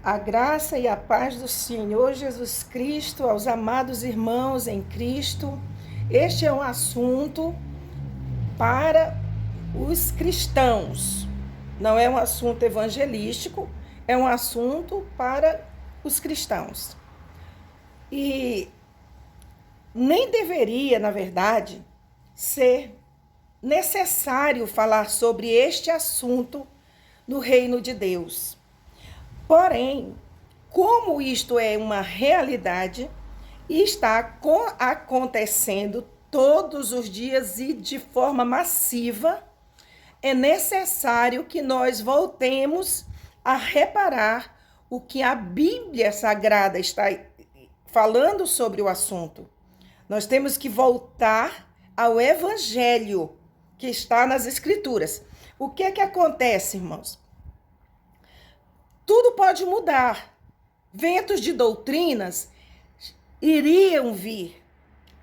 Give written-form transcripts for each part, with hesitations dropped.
A graça e a paz do Senhor Jesus Cristo aos amados irmãos em Cristo. Este é um assunto para os cristãos. Não é um assunto evangelístico, é um assunto para os cristãos. E nem deveria, na verdade, ser necessário falar sobre este assunto no reino de Deus. Porém, como isto é uma realidade e está acontecendo todos os dias e de forma massiva, é necessário que nós voltemos a reparar o que a Bíblia Sagrada está falando sobre o assunto. Nós temos que voltar ao Evangelho que está nas Escrituras. O que é que acontece, irmãos? Tudo pode mudar. Ventos de doutrinas iriam vir.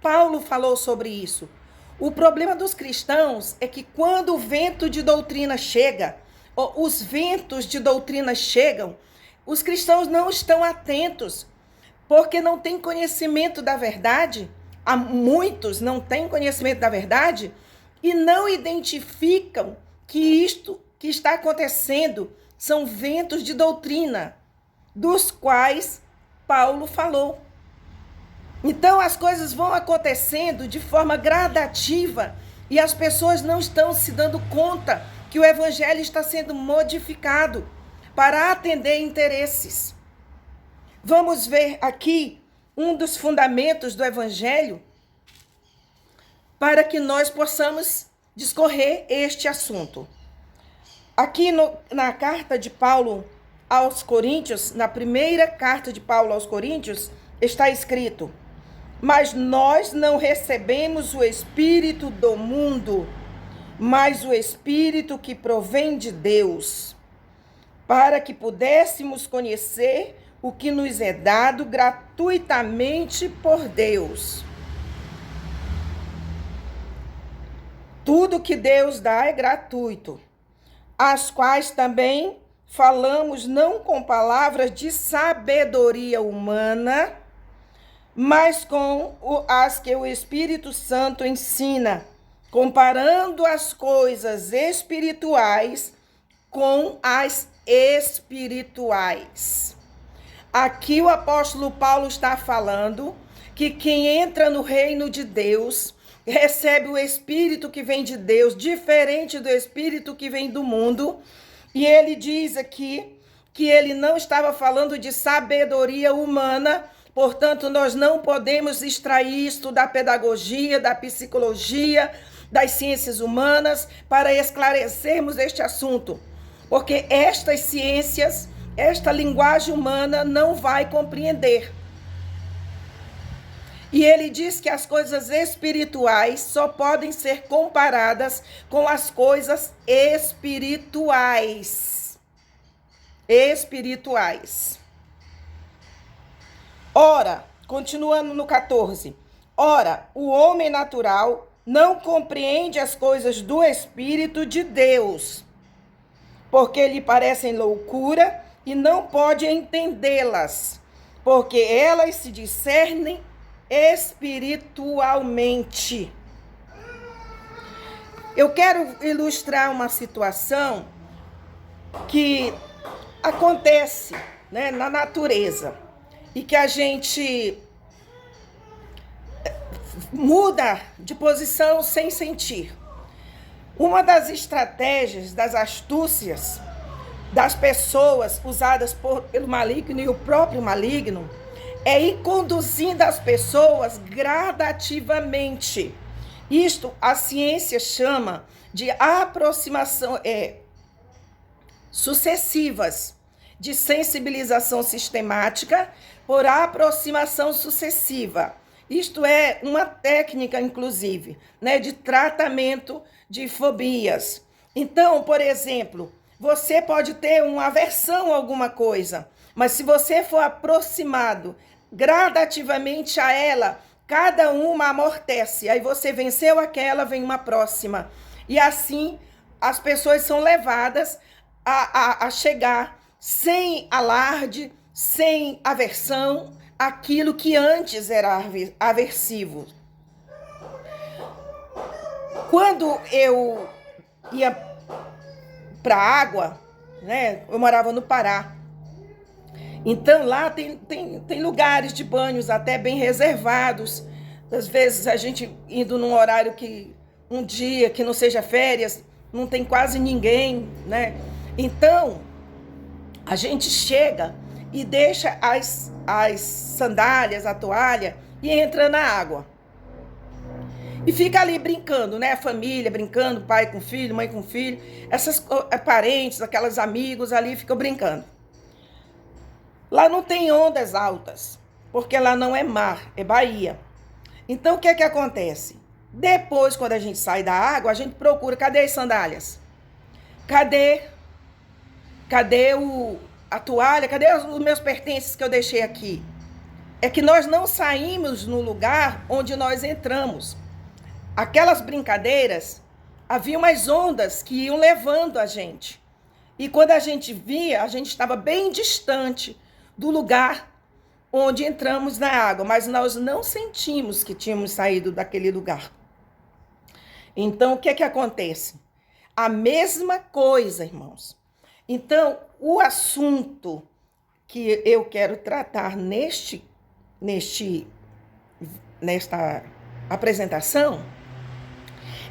Paulo falou sobre isso. O problema dos cristãos é que quando o vento de doutrina chega, ou os ventos de doutrina chegam, os cristãos não estão atentos, porque não têm conhecimento da verdade. Há muitos não têm conhecimento da verdade e não identificam que isto que está acontecendo são ventos de doutrina, dos quais Paulo falou. Então, as coisas vão acontecendo de forma gradativa e as pessoas não estão se dando conta que o evangelho está sendo modificado para atender interesses. Vamos ver aqui um dos fundamentos do evangelho para que nós possamos discorrer este assunto. Aqui na carta de Paulo aos Coríntios, na primeira carta de Paulo aos Coríntios, está escrito: mas nós não recebemos o Espírito do mundo, mas o Espírito que provém de Deus, para que pudéssemos conhecer o que nos é dado gratuitamente por Deus. Tudo que Deus dá é gratuito, as quais também falamos não com palavras de sabedoria humana, mas com as que o Espírito Santo ensina, comparando as coisas espirituais com as espirituais. Aqui o apóstolo Paulo está falando que quem entra no reino de Deus recebe o Espírito que vem de Deus, diferente do Espírito que vem do mundo. E ele diz aqui que ele não estava falando de sabedoria humana, portanto, nós não podemos extrair isto da pedagogia, da psicologia, das ciências humanas, para esclarecermos este assunto. Porque estas ciências, esta linguagem humana não vai compreender. E ele diz que as coisas espirituais só podem ser comparadas com as coisas espirituais. Espirituais. Ora, continuando no 14. Ora, o homem natural não compreende as coisas do Espírito de Deus, porque lhe parecem loucura e não pode entendê-las, porque elas se discernem espiritualmente. Eu quero ilustrar uma situação que acontece, né, na natureza e que a gente muda de posição sem sentir. Uma das estratégias, das astúcias das pessoas usadas pelo maligno e o próprio maligno é ir conduzindo as pessoas gradativamente. Isto a ciência chama de aproximação sucessivas, de sensibilização sistemática por aproximação sucessiva. Isto é uma técnica, inclusive, né, de tratamento de fobias. Então, por exemplo, você pode ter uma aversão a alguma coisa, mas se você for aproximado gradativamente a ela, cada uma amortece. Aí você venceu aquela, vem uma próxima. E assim as pessoas são levadas a chegar sem alarde, sem aversão, aquilo que antes era aversivo. Quando eu ia para a água, né, eu morava no Pará. Então lá tem lugares de banhos até bem reservados. Às vezes a gente indo num horário que um dia que não seja férias, não tem quase ninguém, né? Então a gente chega e deixa as sandálias, a toalha e entra na água. E fica ali brincando, né? A família brincando, pai com filho, mãe com filho. Essas parentes, aquelas amigos ali ficam brincando. Lá não tem ondas altas, porque lá não é mar, é baía. Então, o que é que acontece? Depois, quando a gente sai da água, a gente procura, cadê as sandálias? Cadê a toalha? Cadê os meus pertences que eu deixei aqui? É que nós não saímos no lugar onde nós entramos. Aquelas brincadeiras, havia umas ondas que iam levando a gente. E quando a gente via, a gente estava bem distante do lugar onde entramos na água, mas nós não sentimos que tínhamos saído daquele lugar. Então, o que é que acontece? A mesma coisa, irmãos. Então, o assunto que eu quero tratar nesta apresentação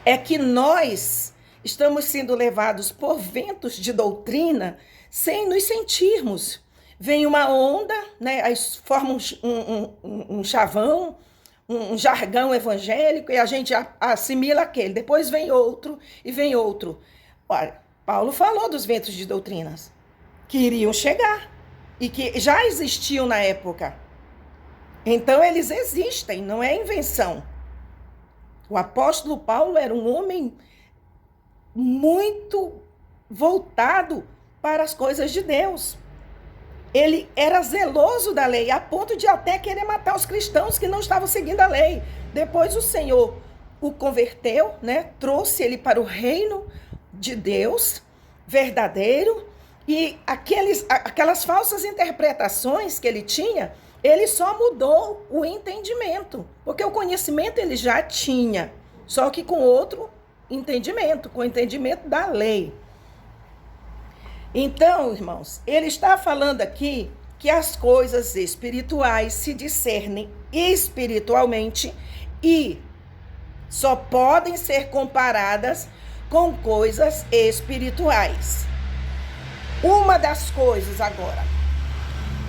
é que nós estamos sendo levados por ventos de doutrina sem nos sentirmos. Vem uma onda, né? Aí forma um chavão, um jargão evangélico e a gente assimila aquele. Depois vem outro e vem outro. Olha, Paulo falou dos ventos de doutrinas que iriam chegar e que já existiam na época. Então eles existem, não é invenção. O apóstolo Paulo era um homem muito voltado para as coisas de Deus. Ele era zeloso da lei, a ponto de até querer matar os cristãos que não estavam seguindo a lei. Depois o Senhor o converteu, né? Trouxe ele para o reino de Deus verdadeiro. E aquelas falsas interpretações que ele tinha, ele só mudou o entendimento, porque o conhecimento ele já tinha, só que com outro entendimento, com o entendimento da lei. Então, irmãos, ele está falando aqui que as coisas espirituais se discernem espiritualmente e só podem ser comparadas com coisas espirituais. Uma das coisas agora,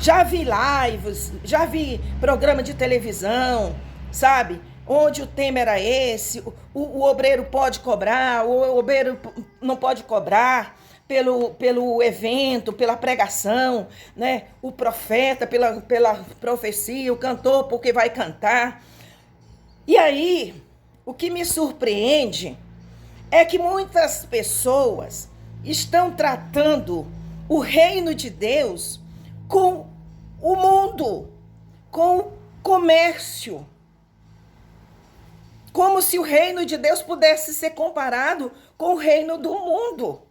já vi lives, já vi programa de televisão, sabe? Onde o tema era esse, o obreiro pode cobrar, o obreiro não pode cobrar pelo evento, pela pregação, né? O profeta pela profecia, o cantor porque vai cantar. E aí, o que me surpreende é que muitas pessoas estão tratando o reino de Deus com o mundo, com o comércio. Como se o reino de Deus pudesse ser comparado com o reino do mundo.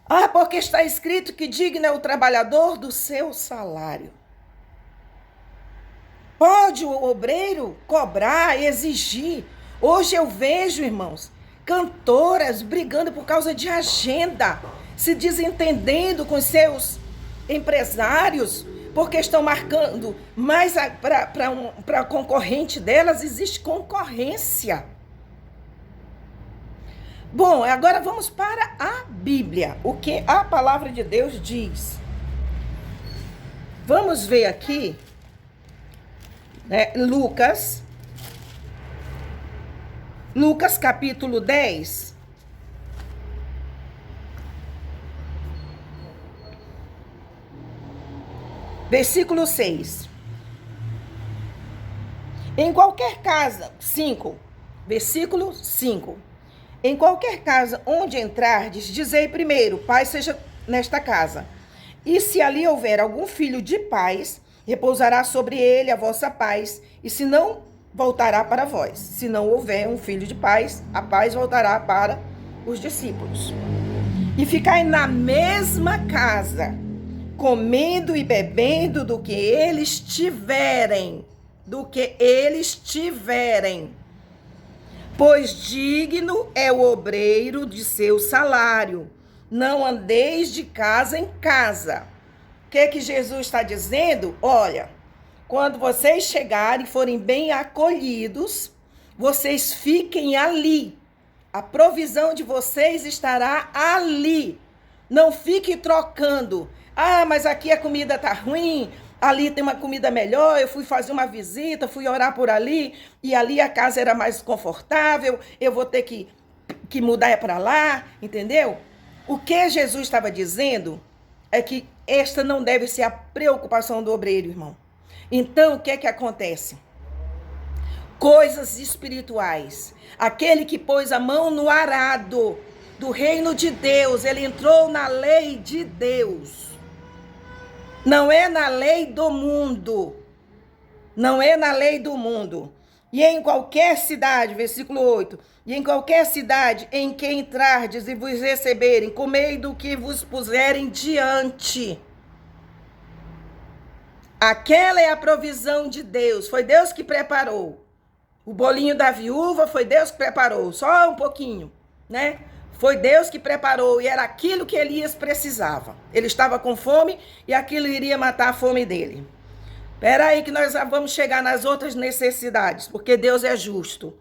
Ah, porque está escrito que digno é o trabalhador do seu salário. Pode o obreiro cobrar, exigir. Hoje eu vejo, irmãos, cantoras brigando por causa de agenda, se desentendendo com seus empresários, porque estão marcando, mas para concorrente delas existe concorrência. Bom, agora vamos para a Bíblia, o que a palavra de Deus diz. Vamos ver aqui, né, Lucas capítulo 10. Versículo 6. Em qualquer casa, 5. Versículo 5. Em qualquer casa onde entrardes, dizei primeiro, paz seja nesta casa. E se ali houver algum filho de paz, repousará sobre ele a vossa paz, e se não, voltará para vós. Se não houver um filho de paz, a paz voltará para os discípulos. e ficar na mesma casa, comendo e bebendo do que eles tiverem, pois digno é o obreiro de seu salário. Não andeis de casa em casa. O que Jesus está dizendo? Olha, quando vocês chegarem e forem bem acolhidos, vocês fiquem ali. A provisão de vocês estará ali. Não fique trocando. Ah, mas aqui a comida está ruim, ali tem uma comida melhor, eu fui fazer uma visita, fui orar por ali, e ali a casa era mais confortável, eu vou ter que mudar para lá, entendeu? O que Jesus estava dizendo é que esta não deve ser a preocupação do obreiro, irmão. Então, o que é que acontece? Coisas espirituais. Aquele que pôs a mão no arado do reino de Deus, ele entrou na lei de Deus. Não é na lei do mundo. Não é na lei do mundo. E em qualquer cidade, versículo 8, e em qualquer cidade em que entrardes e vos receberem, comei do que vos puserem diante. Aquela é a provisão de Deus. Foi Deus que preparou. O bolinho da viúva foi Deus que preparou. Só um pouquinho, né? Foi Deus que preparou e era aquilo que Elias precisava. Ele estava com fome e aquilo iria matar a fome dele. Espera aí que nós vamos chegar nas outras necessidades, porque Deus é justo.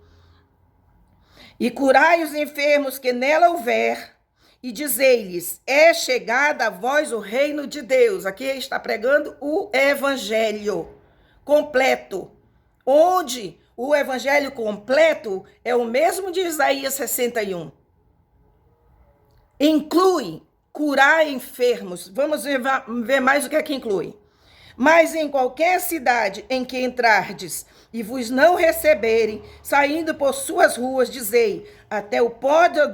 E curai os enfermos que nela houver, e dizei-lhes, é chegada a vós o reino de Deus. Aqui está pregando o evangelho completo, onde o evangelho completo é o mesmo de Isaías 61. Inclui curar enfermos. Vamos ver mais o que é que inclui. Mas em qualquer cidade em que entrardes e vos não receberem, saindo por suas ruas, dizei, até o pó da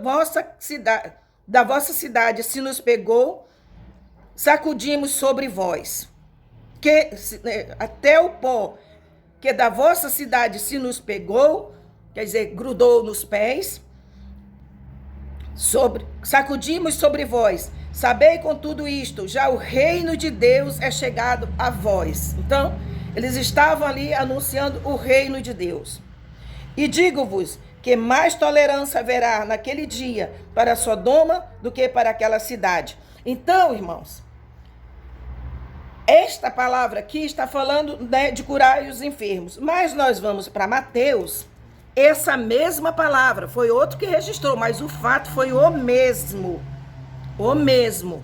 vossa cidade se nos pegou, sacudimos sobre vós. Até o pó que da vossa cidade se nos pegou, quer dizer, grudou nos pés, sacudimos sobre vós. Sabei com tudo isto, já o reino de Deus é chegado a vós. Então, eles estavam ali anunciando o reino de Deus. E digo-vos que mais tolerância haverá naquele dia para Sodoma do que para aquela cidade. Então, irmãos, esta palavra aqui está falando, né, de curar os enfermos. Mas nós vamos para Mateus. Essa mesma palavra, foi outro que registrou, mas o fato foi o mesmo. O mesmo.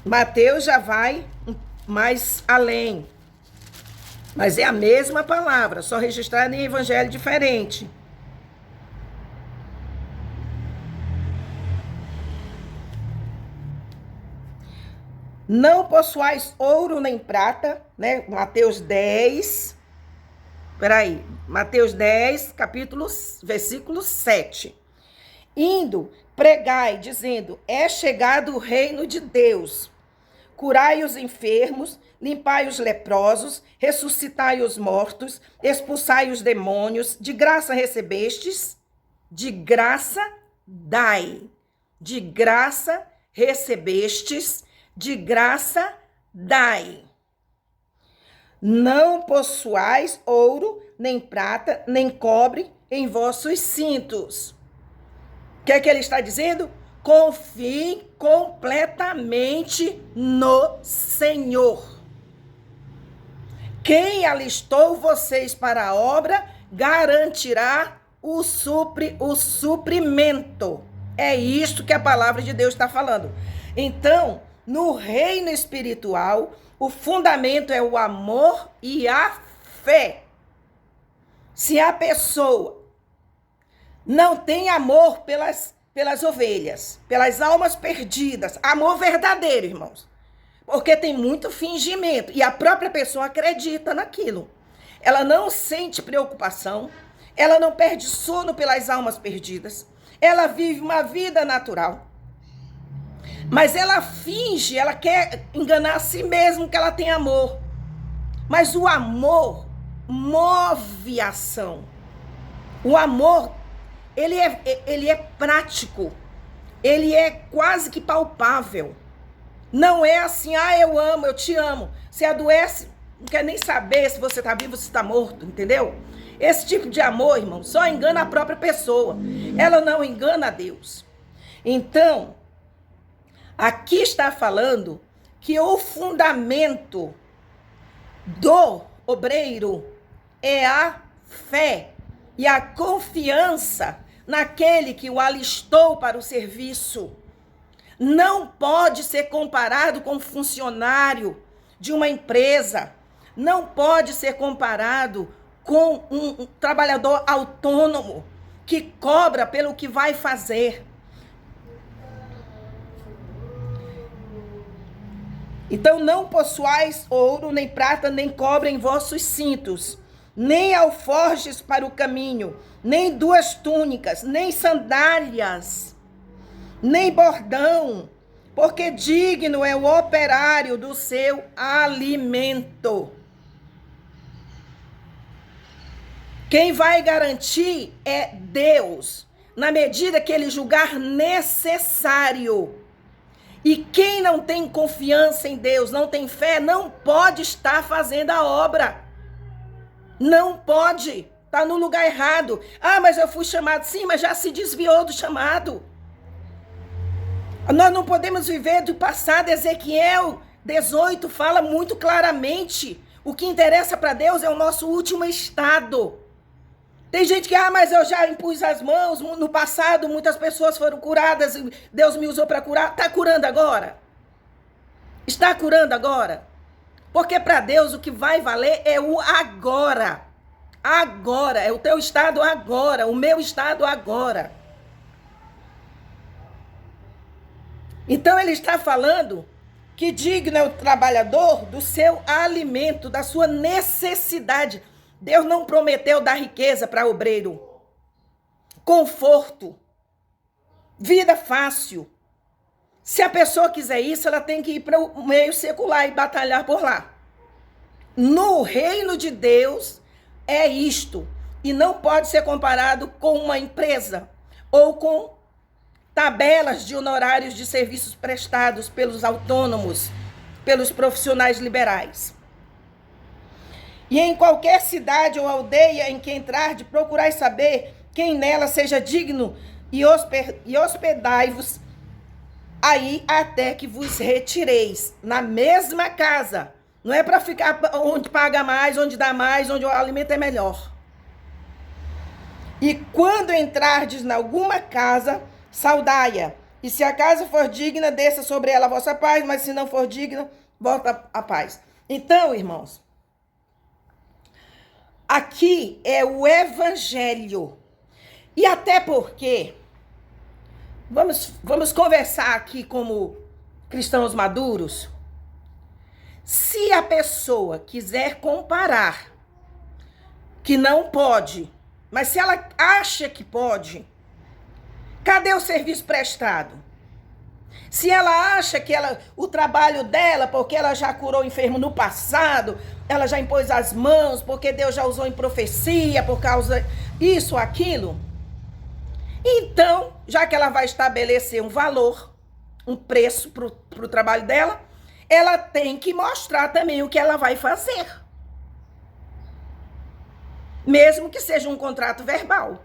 Mateus já vai mais além. Mas é a mesma palavra, só registrada em evangelho diferente. Não possuais ouro nem prata, né? Mateus 10. Peraí, Mateus 10, versículo 7. Indo, pregai, dizendo, é chegado o reino de Deus. Curai os enfermos, limpai os leprosos, ressuscitai os mortos, expulsai os demônios, de graça recebestes, de graça dai. De graça recebestes, de graça dai. Não possuais ouro, nem prata, nem cobre em vossos cintos. O que é que ele está dizendo? Confiem completamente no Senhor. Quem alistou vocês para a obra garantirá o suprimento. É isto que a palavra de Deus está falando. Então, no reino espiritual, o fundamento é o amor e a fé. Se a pessoa não tem amor pelas ovelhas, pelas almas perdidas, amor verdadeiro, irmãos, porque tem muito fingimento e a própria pessoa acredita naquilo. Ela não sente preocupação, ela não perde sono pelas almas perdidas, ela vive uma vida natural. Mas ela finge, ela quer enganar a si mesma que ela tem amor. Mas o amor move a ação. O amor, ele é prático. ele é quase que palpável. Não é assim, eu amo, eu te amo. Você adoece, não quer nem saber se você está vivo ou se está morto, entendeu? Esse tipo de amor, irmão, só engana a própria pessoa. Ela não engana a Deus. Então, aqui está falando que o fundamento do obreiro é a fé e a confiança naquele que o alistou para o serviço. Não pode ser comparado com um funcionário de uma empresa. Não pode ser comparado com um trabalhador autônomo que cobra pelo que vai fazer. Então não possuais ouro, nem prata, nem cobre em vossos cintos, nem alforjes para o caminho, nem 2 túnicas, nem sandálias, nem bordão, porque digno é o operário do seu alimento. Quem vai garantir é Deus, na medida que ele julgar necessário. E quem não tem confiança em Deus, não tem fé, não pode estar fazendo a obra. Não pode. Está no lugar errado. Mas eu fui chamado. Sim, mas já se desviou do chamado. Nós não podemos viver do passado. Ezequiel 18 fala muito claramente. O que interessa para Deus é o nosso último estado. Tem gente que, mas eu já impus as mãos, no passado muitas pessoas foram curadas, Deus me usou para curar. Está curando agora? Está curando agora? Porque para Deus o que vai valer é o agora. Agora, é o teu estado agora, o meu estado agora. Então ele está falando que digno é o trabalhador do seu alimento, da sua necessidade. Deus não prometeu dar riqueza para obreiro, conforto, vida fácil. Se a pessoa quiser isso, ela tem que ir para o meio secular e batalhar por lá. No reino de Deus é isto. E não pode ser comparado com uma empresa ou com tabelas de honorários de serviços prestados pelos autônomos, pelos profissionais liberais. E em qualquer cidade ou aldeia em que entrardes, procurai saber quem nela seja digno e hospedai-vos aí até que vos retireis. Na mesma casa. Não é para ficar onde paga mais, onde dá mais, onde o alimento é melhor. E quando entrardes em alguma casa, saudai-a. E se a casa for digna, desça sobre ela a vossa paz, mas se não for digna, volta a paz. Então, irmãos, aqui é o evangelho. E até porque, vamos conversar aqui como cristãos maduros. Se a pessoa quiser comparar, que não pode, mas se ela acha que pode, cadê o serviço prestado? Se ela acha que o trabalho dela, porque ela já curou enfermo no passado, ela já impôs as mãos, porque Deus já usou em profecia, por causa isso, aquilo. Então, já que ela vai estabelecer um valor, um preço para o trabalho dela, ela tem que mostrar também o que ela vai fazer. Mesmo que seja um contrato verbal.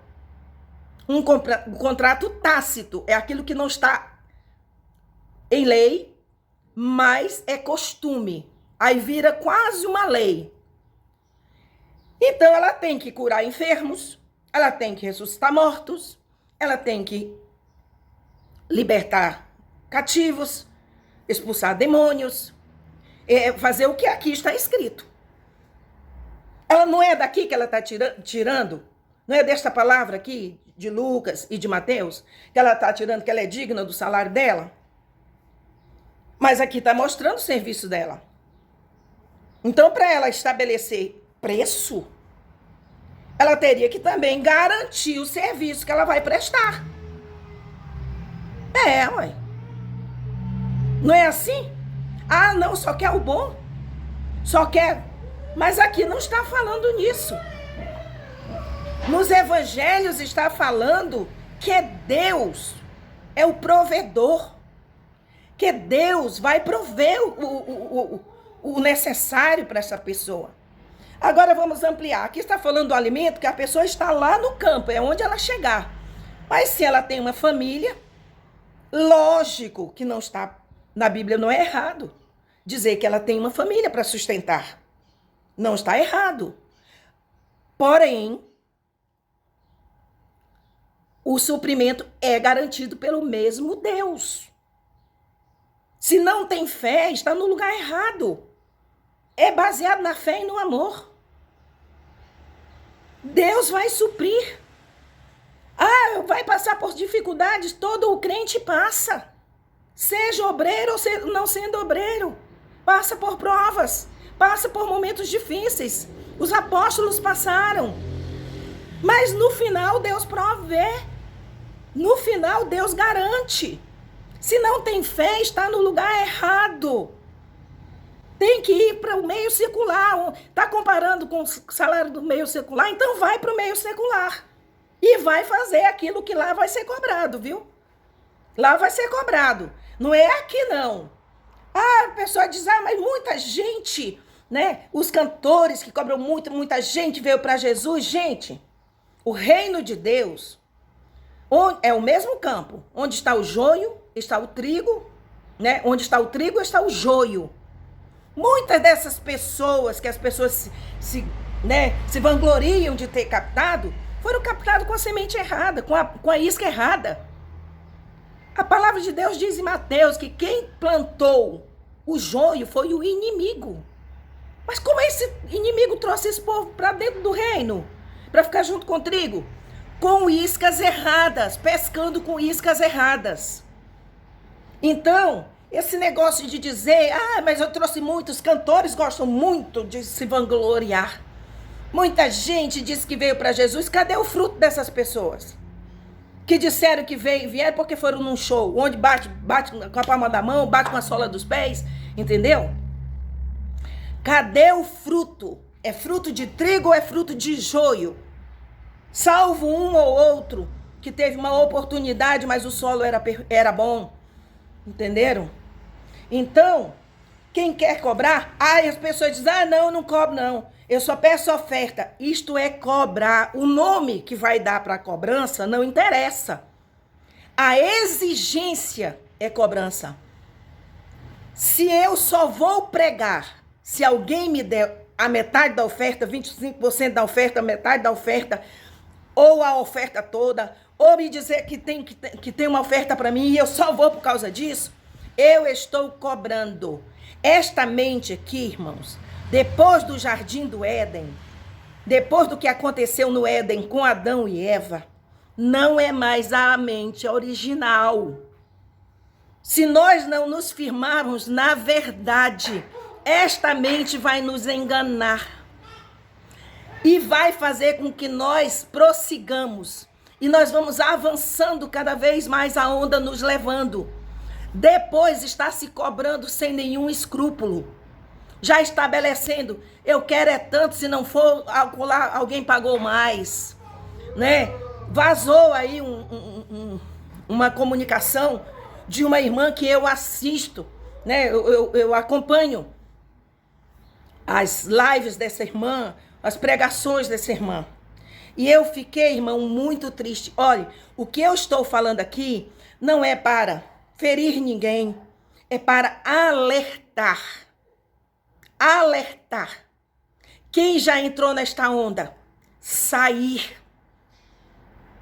Um contrato tácito é aquilo que não está em lei, mas é costume. Aí vira quase uma lei. Então ela tem que curar enfermos, ela tem que ressuscitar mortos, ela tem que libertar cativos, expulsar demônios, fazer o que aqui está escrito. Ela não é daqui que ela está tirando, não é desta palavra aqui, de Lucas e de Mateus, que ela está tirando, que ela é digna do salário dela. Mas aqui está mostrando o serviço dela. Então, para ela estabelecer preço, ela teria que também garantir o serviço que ela vai prestar. Ué. Não é assim? Não, só quer o bom. Só quer. Mas aqui não está falando nisso. Nos evangelhos está falando que é Deus. é o provedor. Que Deus vai prover o necessário para essa pessoa. Agora vamos ampliar. Aqui está falando do alimento que a pessoa está lá no campo, é onde ela chegar. Mas se ela tem uma família, lógico que não está, na Bíblia não é errado dizer que ela tem uma família para sustentar. Não está errado. Porém, o suprimento é garantido pelo mesmo Deus. Se não tem fé, está no lugar errado. É baseado na fé e no amor. Deus vai suprir. Vai passar por dificuldades, todo o crente passa. Seja obreiro ou não sendo obreiro. Passa por provas, passa por momentos difíceis. Os apóstolos passaram. Mas no final Deus provê. No final Deus garante. Se não tem fé, está no lugar errado. Tem que ir para o meio secular. Está comparando com o salário do meio secular? Então vai para o meio secular. E vai fazer aquilo que lá vai ser cobrado, viu? Lá vai ser cobrado. Não é aqui, não. A pessoa diz, mas muita gente, né? Os cantores que cobram muito, muita gente veio para Jesus. Gente, o reino de Deus é o mesmo campo. Onde está o joio, está o trigo, né? Onde está o trigo, está o joio. Muitas dessas pessoas, que as pessoas se vangloriam de ter captado, foram captados com a semente errada, com a isca errada. A palavra de Deus diz em Mateus que quem plantou o joio foi o inimigo. Mas como esse inimigo trouxe esse povo para dentro do reino? Para ficar junto com o trigo? Com iscas erradas, pescando com iscas erradas. Então, esse negócio de dizer, mas eu trouxe muitos cantores, gostam muito de se vangloriar. Muita gente disse que veio para Jesus. Cadê o fruto dessas pessoas? Que disseram que vieram porque foram num show, onde bate com a palma da mão, bate com a sola dos pés, entendeu? Cadê o fruto? É fruto de trigo ou é fruto de joio? Salvo um ou outro que teve uma oportunidade, mas o solo era bom. Entenderam? Então, quem quer cobrar, as pessoas dizem, não cobro não. Eu só peço oferta. Isto é cobrar. O nome que vai dar para a cobrança não interessa. A exigência é cobrança. Se eu só vou pregar, se alguém me der a metade da oferta, 25% da oferta, metade da oferta, ou a oferta toda, ou me dizer que tem uma oferta para mim e eu só vou por causa disso, eu estou cobrando. Esta mente aqui, irmãos, depois do jardim do Éden, depois do que aconteceu no Éden com Adão e Eva, não é mais a mente original. Se nós não nos firmarmos na verdade, esta mente vai nos enganar e vai fazer com que nós prossigamos. E nós vamos avançando cada vez mais, a onda nos levando. Depois está se cobrando sem nenhum escrúpulo. Já estabelecendo, eu quero é tanto, se não for lá, alguém pagou mais, né? Vazou aí uma comunicação de uma irmã que eu assisto, né? Eu acompanho as lives dessa irmã, as pregações dessa irmã. E eu fiquei, irmão, muito triste. Olha, o que eu estou falando aqui não é para ferir ninguém, é para alertar. Alertar. Quem já entrou nesta onda, sair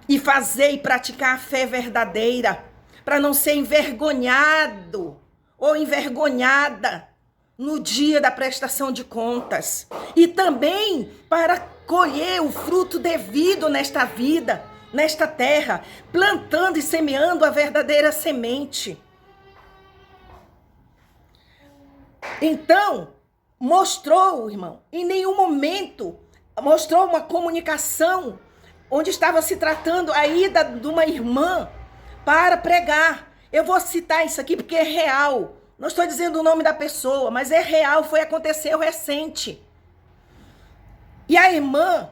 e fazer e praticar a fé verdadeira, para não ser envergonhado ou envergonhada no dia da prestação de contas. E também para colher o fruto devido nesta vida, nesta terra, plantando e semeando a verdadeira semente. Então, mostrou, irmão, em nenhum momento mostrou uma comunicação onde estava se tratando a ida de uma irmã para pregar. Eu vou citar isso aqui porque é real. Não estou dizendo o nome da pessoa, mas é real, aconteceu recente. E a irmã,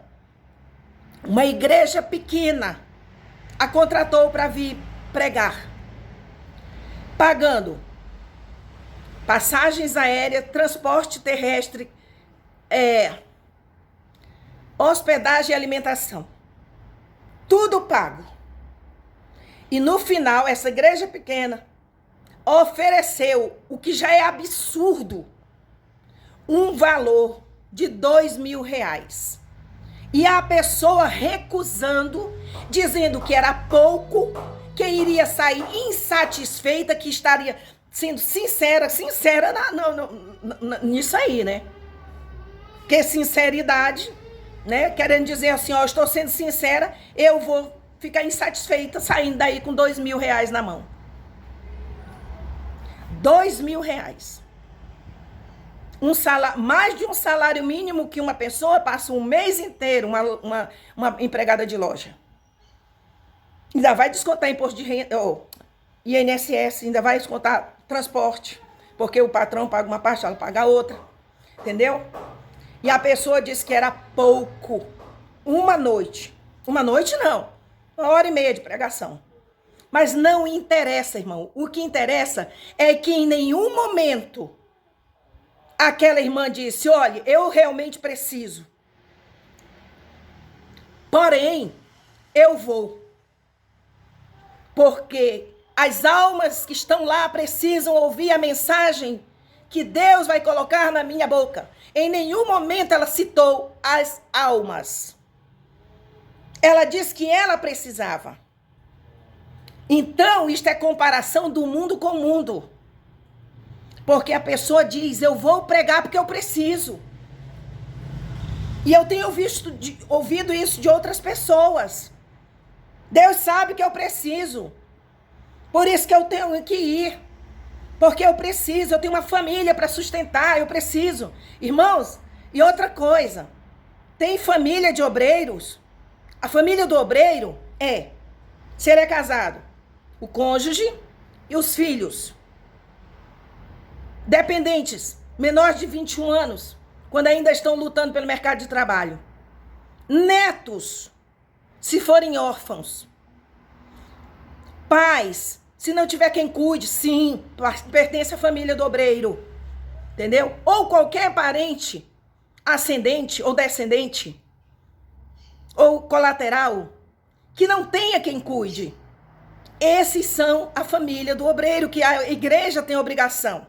uma igreja pequena, a contratou para vir pregar. pagando passagens aéreas, transporte terrestre, hospedagem e alimentação. Tudo pago. E no final, essa igreja pequena ofereceu, o que já é absurdo, um valor de R$2.000. E a pessoa recusando, dizendo que era pouco, que iria sair insatisfeita, que estaria sendo sincera nisso aí, né? Porque sinceridade, né? Querendo dizer assim, ó, estou sendo sincera, eu vou ficar insatisfeita saindo daí com R$2.000 na mão. R$2.000. Mais de um salário mínimo que uma pessoa passa um mês inteiro, uma empregada de loja. Ainda vai descontar imposto de renda, INSS, ainda vai descontar transporte, porque o patrão paga uma parte, ela paga a outra, entendeu? E a pessoa disse que era pouco, uma noite não, 1h30 de pregação. Mas não interessa, irmão, o que interessa é que em nenhum momento aquela irmã disse, olha, eu realmente preciso, porém, eu vou, porque as almas que estão lá precisam ouvir a mensagem que Deus vai colocar na minha boca. Em nenhum momento ela citou as almas. Ela disse que ela precisava. Então, isto é comparação do mundo com o mundo. Porque a pessoa diz, eu vou pregar porque eu preciso. E eu tenho ouvido isso de outras pessoas. Deus sabe que eu preciso. Por isso que eu tenho que ir. Porque eu preciso, eu tenho uma família para sustentar, eu preciso. Irmãos, e outra coisa, tem família de obreiros. A família do obreiro se ele é casado, o cônjuge e os filhos. Dependentes, menores de 21 anos, quando ainda estão lutando pelo mercado de trabalho. Netos, se forem órfãos. Pais, se não tiver quem cuide, sim, pertence à família do obreiro. Entendeu? Ou qualquer parente, ascendente ou descendente, ou colateral, que não tenha quem cuide. Esses são a família do obreiro, que a igreja tem obrigação,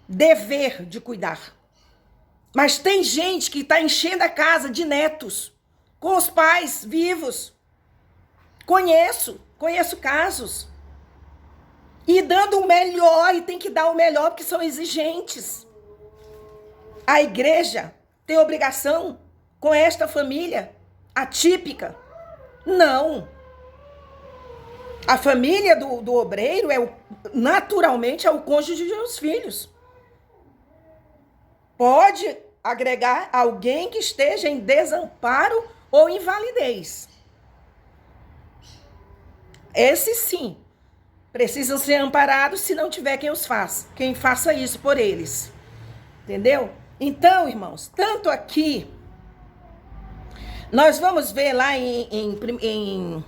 dever de cuidar. Mas tem gente que está enchendo a casa de netos, com os pais vivos. Conheço casos. E dando o melhor, e tem que dar o melhor, porque são exigentes. A igreja tem obrigação com esta família atípica? Não. A família do obreiro naturalmente é o cônjuge e os filhos. Pode agregar alguém que esteja em desamparo ou invalidez. Esses sim precisam ser amparados se não tiver quem os faça. Quem faça isso por eles. Entendeu? Então, irmãos, tanto aqui, nós vamos ver lá em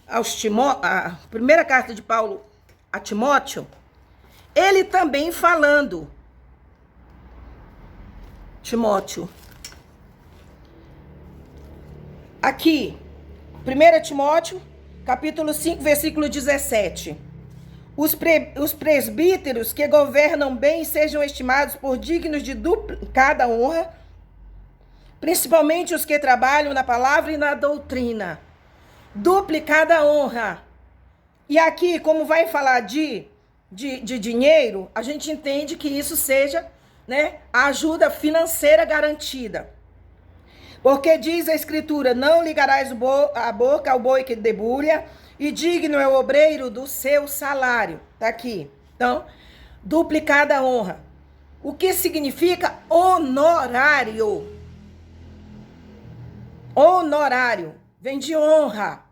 a primeira carta de Paulo a Timóteo, ele também falando. Timóteo. Aqui, 1 Timóteo, capítulo 5, versículo 17. Os presbíteros que governam bem sejam estimados por dignos de duplicada honra, principalmente os que trabalham na palavra e na doutrina. Duplicada honra. E aqui, como vai falar de dinheiro, a gente entende que isso seja, né, a ajuda financeira garantida. Porque diz a Escritura, não ligarás a boca ao boi que debulha, e digno é o obreiro do seu salário. Tá aqui. Então, duplicada honra. O que significa honorário? Honorário vem de honra.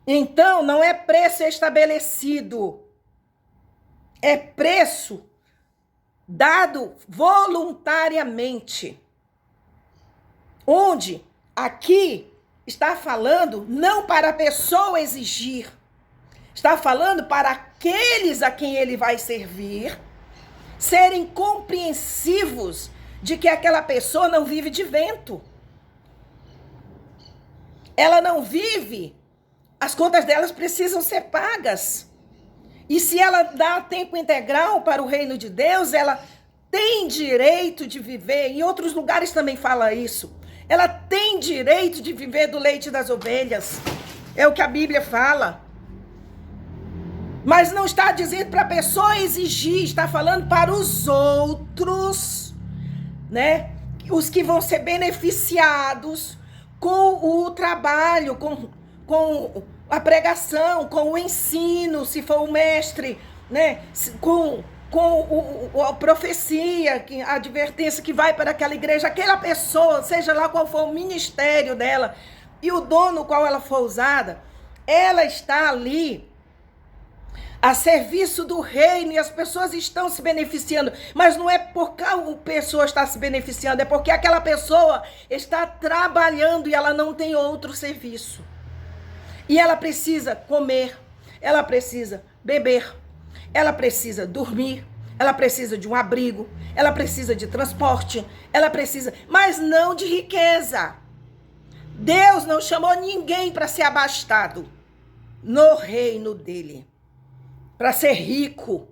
Então, não é preço estabelecido. É preço dado voluntariamente. Onde aqui está falando não para a pessoa exigir, Está falando para aqueles a quem ele vai servir serem compreensivos de que aquela pessoa não vive de vento. Ela não vive, as contas delas precisam ser pagas. E se ela dá tempo integral para o reino de Deus, ela tem direito de viver. Em outros lugares também fala isso. Ela tem direito de viver do leite das ovelhas. É o que a Bíblia fala. Mas não está dizendo para a pessoa exigir, está falando para os outros, né? Os que vão ser beneficiados com o trabalho, com a pregação, com o ensino, se for o mestre, né? Com a profecia, a advertência que vai para aquela igreja, aquela pessoa, seja lá qual for o ministério dela e o dom no qual ela for usada, ela está ali a serviço do reino e as pessoas estão se beneficiando. Mas não é porque a pessoa está se beneficiando, é porque aquela pessoa está trabalhando e ela não tem outro serviço. E ela precisa comer, ela precisa beber, ela precisa dormir, ela precisa de um abrigo, ela precisa de transporte, ela precisa, mas não de riqueza. Deus não chamou ninguém para ser abastado no reino dele, para ser rico.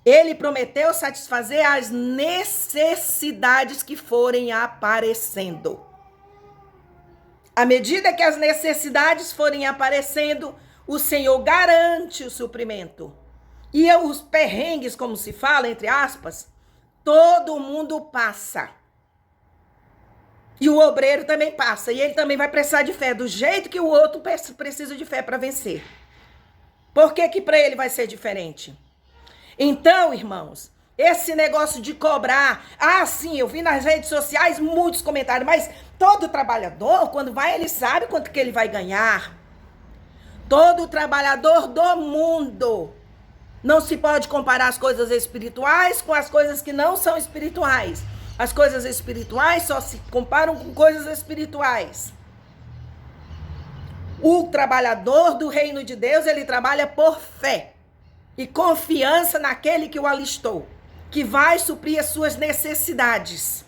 Ele prometeu satisfazer as necessidades que forem aparecendo. À medida que as necessidades forem aparecendo, o Senhor garante o suprimento. E os perrengues, como se fala, entre aspas, todo mundo passa. E o obreiro também passa. E ele também vai precisar de fé, do jeito que o outro precisa de fé para vencer. Por que que para ele vai ser diferente? Então, irmãos, esse negócio de cobrar... sim, eu vi nas redes sociais muitos comentários, mas todo trabalhador, quando vai, ele sabe quanto que ele vai ganhar. Todo trabalhador do mundo. Não se pode comparar as coisas espirituais com as coisas que não são espirituais. As coisas espirituais só se comparam com coisas espirituais. O trabalhador do reino de Deus, ele trabalha por fé e confiança naquele que o alistou, que vai suprir as suas necessidades.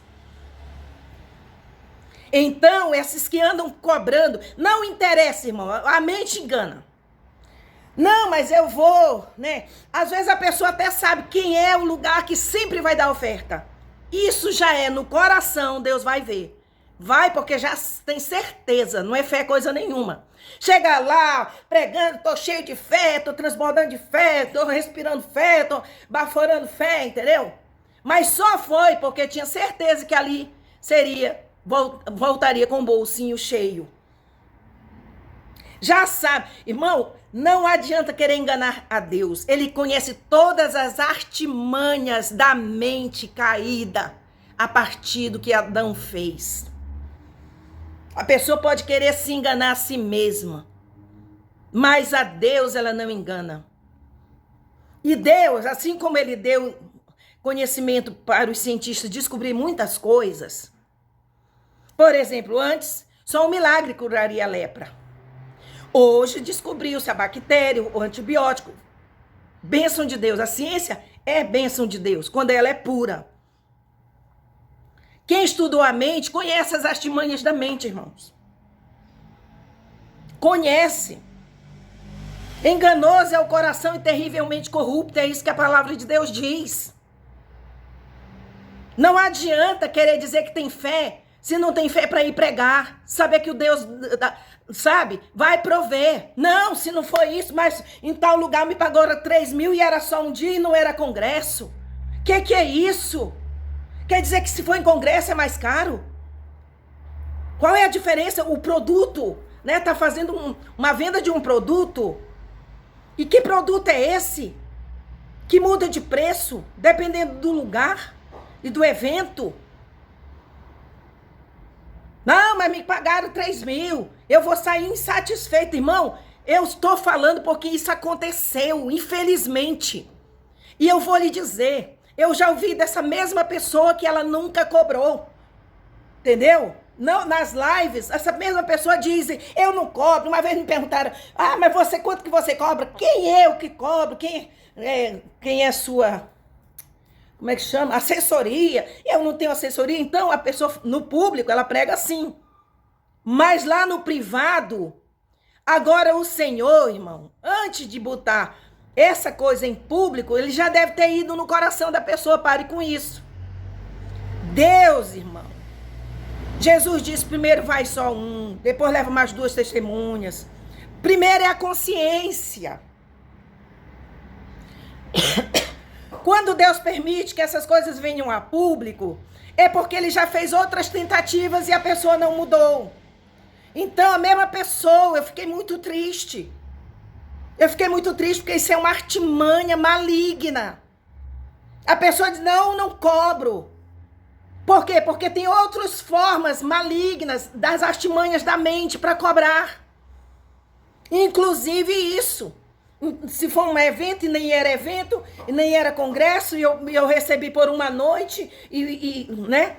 Então, esses que andam cobrando, não interessa, irmão, a mente engana. Não, mas eu vou, né? Às vezes a pessoa até sabe quem é o lugar que sempre vai dar oferta. Isso já é no coração, Deus vai ver. Vai porque já tem certeza, não é fé coisa nenhuma. Chega lá, pregando, tô cheio de fé, tô transbordando de fé, tô respirando fé, tô baforando fé, entendeu? Mas só foi porque tinha certeza que ali voltaria com o bolsinho cheio. Já sabe, irmão, não adianta querer enganar a Deus. Ele conhece todas as artimanhas da mente caída a partir do que Adão fez. A pessoa pode querer se enganar a si mesma, mas a Deus ela não engana. E Deus, assim como ele deu conhecimento para os cientistas descobrir muitas coisas, por exemplo, antes só um milagre curaria a lepra. Hoje descobriu-se a bactéria, o antibiótico. Bênção de Deus. A ciência é bênção de Deus, quando ela é pura. Quem estudou a mente conhece as artimanhas da mente, irmãos. Conhece. Enganoso é o coração e terrivelmente corrupto, é isso que a palavra de Deus diz. Não adianta querer dizer que tem fé, se não tem fé para ir pregar, saber que o Deus, sabe, vai prover. Não, se não foi isso, mas em tal lugar me pagou 3.000 e era só um dia e não era congresso. Que é isso? Quer dizer que se for em congresso é mais caro? Qual é a diferença? O produto, né? Tá fazendo uma venda de um produto. E que produto é esse? Que muda de preço, dependendo do lugar e do evento. Não, mas me pagaram 3.000. Eu vou sair insatisfeito, irmão. Eu estou falando porque isso aconteceu, infelizmente. E eu vou lhe dizer, eu já ouvi dessa mesma pessoa que ela nunca cobrou. Entendeu? Não, nas lives, essa mesma pessoa diz, eu não cobro. Uma vez me perguntaram, mas você, quanto que você cobra? Quem eu que cobro? Quem é sua, como é que chama? Assessoria. Eu não tenho assessoria. Então, a pessoa, no público, ela prega assim. Mas lá no privado, agora o Senhor, irmão, antes de botar essa coisa em público, ele já deve ter ido no coração da pessoa. Pare com isso. Deus, irmão. Jesus disse, primeiro vai só um, depois leva mais 2 testemunhas. Primeiro é a consciência. Quando Deus permite que essas coisas venham a público, é porque ele já fez outras tentativas e a pessoa não mudou. Então, a mesma pessoa, eu fiquei muito triste. Porque isso é uma artimanha maligna. A pessoa diz, não cobro. Por quê? Porque tem outras formas malignas das artimanhas da mente para cobrar. Inclusive isso. Se for um evento e nem era evento, e nem era congresso, e eu recebi por uma noite, né?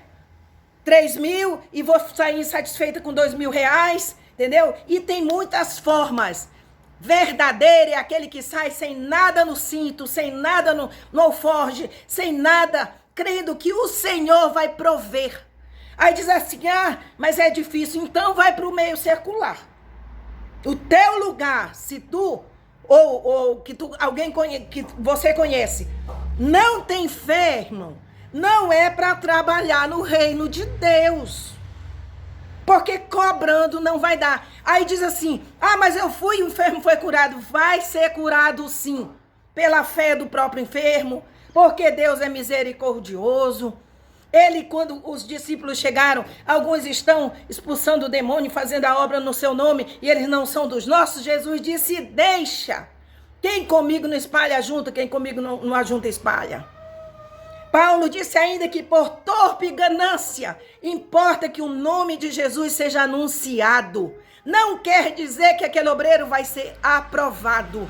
3 mil, e vou sair insatisfeita com 2 mil reais, entendeu? E tem muitas formas. Verdadeiro é aquele que sai sem nada no cinto, sem nada no alforje, sem nada, crendo que o Senhor vai prover. Aí diz assim, mas é difícil, então vai para o meio secular. O teu lugar, se tu, ou que tu, alguém que você conhece, não tem fé, irmão, não é para trabalhar no reino de Deus. Porque cobrando não vai dar. Aí diz assim, mas eu fui, o enfermo foi curado. Vai ser curado sim, pela fé do próprio enfermo, porque Deus é misericordioso. Ele, quando os discípulos chegaram, alguns estão expulsando o demônio, fazendo a obra no seu nome, e eles não são dos nossos. Jesus disse, deixa. Quem comigo não espalha junta, quem comigo não ajunta espalha. Paulo disse ainda que por torpe ganância, importa que o nome de Jesus seja anunciado. Não quer dizer que aquele obreiro vai ser aprovado.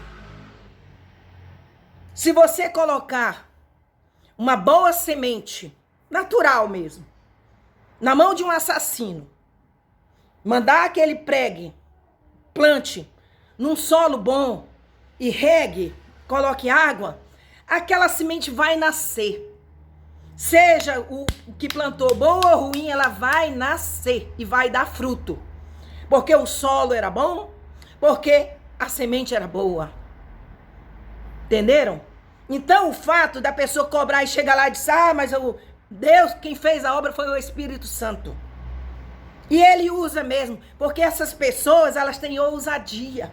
Se você colocar uma boa semente, natural mesmo, na mão de um assassino, mandar que ele pregue, plante num solo bom e regue, coloque água, aquela semente vai nascer. Seja o que plantou bom ou ruim, ela vai nascer e vai dar fruto. Porque o solo era bom, porque a semente era boa. Entenderam? Então o fato da pessoa cobrar e chegar lá e dizer, mas Deus, quem fez a obra foi o Espírito Santo. E ele usa mesmo, porque essas pessoas, elas têm ousadia.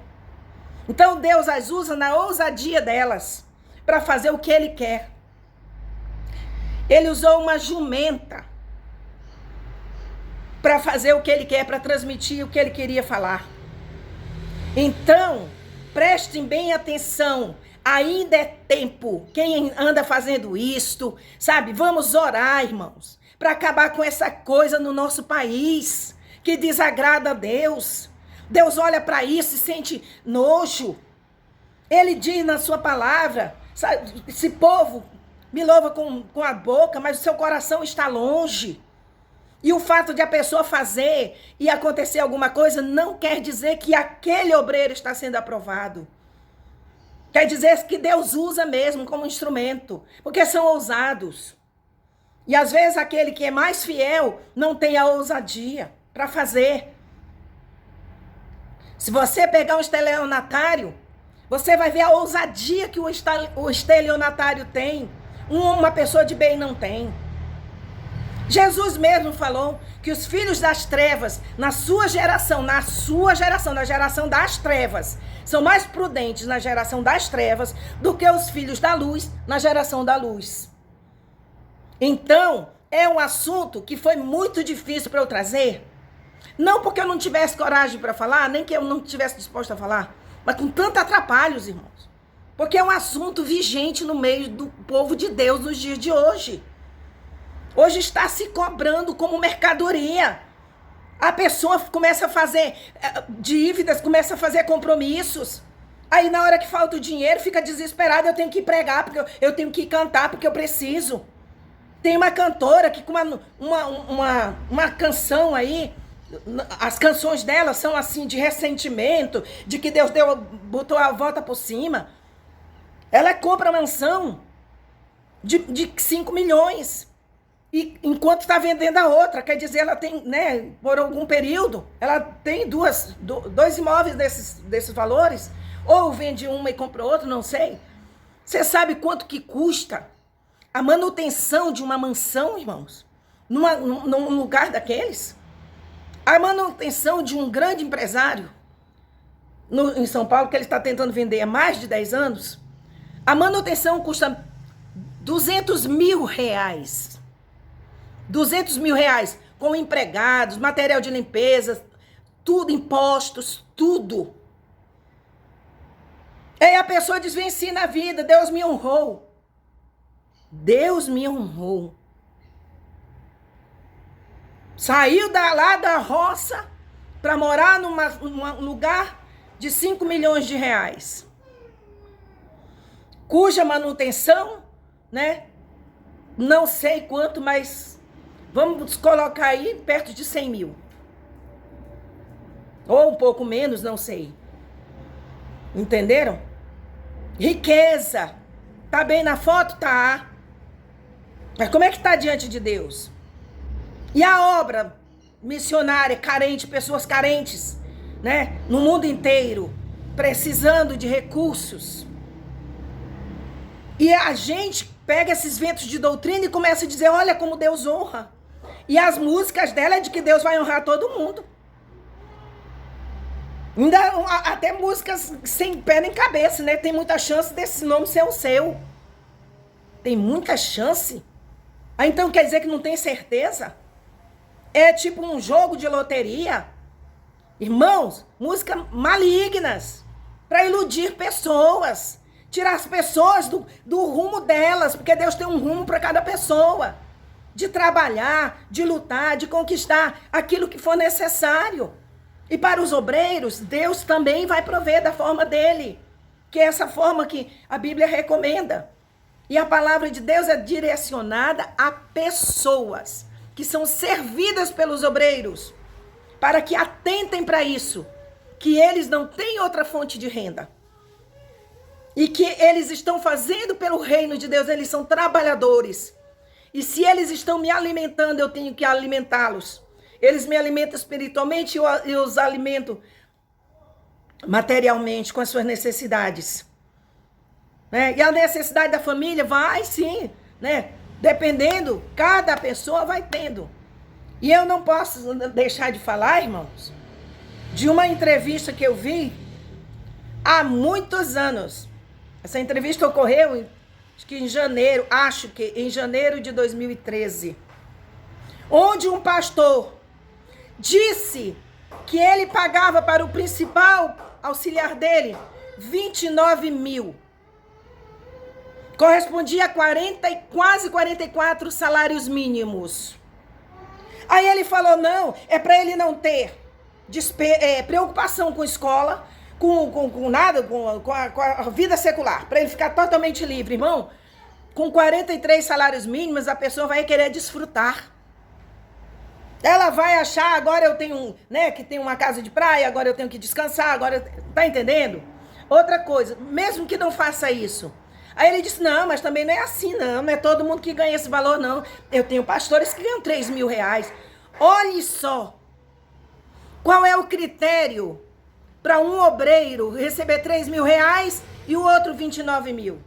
Então Deus as usa na ousadia delas, para fazer o que ele quer. Ele usou uma jumenta para fazer o que ele quer, para transmitir o que ele queria falar. Então, prestem bem atenção. Ainda é tempo. Quem anda fazendo isto, sabe? Vamos orar, irmãos, para acabar com essa coisa no nosso país que desagrada a Deus. Deus olha para isso e sente nojo. Ele diz na sua palavra, sabe, esse povo me louva com a boca, mas o seu coração está longe. E o fato de a pessoa fazer e acontecer alguma coisa não quer dizer que aquele obreiro está sendo aprovado. Quer dizer que Deus usa mesmo como instrumento, porque são ousados. E às vezes aquele que é mais fiel não tem a ousadia para fazer. Se você pegar um estelionatário, você vai ver a ousadia que o estelionatário tem. Uma pessoa de bem não tem. Jesus mesmo falou que os filhos das trevas, na geração, na geração das trevas, são mais prudentes na geração das trevas do que os filhos da luz na geração da luz. Então, é um assunto que foi muito difícil para eu trazer. Não porque eu não tivesse coragem para falar, nem que eu não estivesse disposta a falar, mas com tantos atrapalhos, irmãos. Porque é um assunto vigente no meio do povo de Deus nos dias de hoje. Hoje está se cobrando como mercadoria. A pessoa começa a fazer dívidas, começa a fazer compromissos. Aí na hora que falta o dinheiro, fica desesperada, eu tenho que pregar, porque eu tenho que cantar, porque eu preciso. Tem uma cantora que com uma canção aí, as canções dela são assim de ressentimento, de que Deus botou a volta por cima. Ela compra mansão de 5 milhões. E enquanto está vendendo a outra, quer dizer, ela tem, né, por algum período, ela tem dois imóveis desses valores, ou vende uma e compra outra, não sei. Você sabe quanto que custa a manutenção de uma mansão, irmãos? Num lugar daqueles? A manutenção de um grande empresário em São Paulo, que ele está tentando vender há mais de 10 anos, a manutenção custa 200 mil reais. 200 mil reais com empregados, material de limpeza, tudo, impostos, tudo. Aí a pessoa diz, venci na vida, Deus me honrou. Deus me honrou. Saiu lá da roça para morar num lugar de 5 milhões de reais. Cuja manutenção, né? Não sei quanto, mas vamos colocar aí perto de 100 mil. Ou um pouco menos, não sei. Entenderam? Riqueza. Tá bem na foto? Tá. Mas como é que tá diante de Deus? E a obra missionária, carente, pessoas carentes, né? No mundo inteiro, precisando de recursos. E a gente pega esses ventos de doutrina e começa a dizer, olha como Deus honra. E as músicas dela é de que Deus vai honrar todo mundo. Ainda até músicas sem pé nem cabeça, né? Tem muita chance desse nome ser o seu. Tem muita chance. Ah, então quer dizer que não tem certeza? É tipo um jogo de loteria. Irmãos, músicas malignas para iludir pessoas. Tirar as pessoas do rumo delas, porque Deus tem um rumo para cada pessoa. De trabalhar, de lutar, de conquistar aquilo que for necessário. E para os obreiros, Deus também vai prover da forma dele, que é essa forma que a Bíblia recomenda. E a palavra de Deus é direcionada a pessoas que são servidas pelos obreiros, para que atentem para isso, que eles não têm outra fonte de renda. E que eles estão fazendo pelo reino de Deus, eles são trabalhadores. E se eles estão me alimentando, eu tenho que alimentá-los. Eles me alimentam espiritualmente e eu os alimento materialmente com as suas necessidades. Né? E a necessidade da família vai sim, né? Dependendo, cada pessoa vai tendo. E eu não posso deixar de falar, irmãos, de uma entrevista que eu vi há muitos anos. Essa entrevista ocorreu acho que em janeiro de 2013, onde um pastor disse que ele pagava para o principal auxiliar dele 29 mil. Correspondia a quase 44 salários mínimos. Aí ele falou, não, é para ele não ter preocupação com escola, com nada, com a vida secular, para ele ficar totalmente livre. Irmão, com 43 salários mínimos, a pessoa vai querer desfrutar. Ela vai achar, agora eu tenho, né, que tem uma casa de praia, agora eu tenho que descansar, tá entendendo? Outra coisa, mesmo que não faça isso. Aí ele disse, não, mas também não é assim, não é todo mundo que ganha esse valor, não. Eu tenho pastores que ganham 3 mil reais. Olhe só, qual é o critério para um obreiro receber 3 mil reais e o outro 29 mil?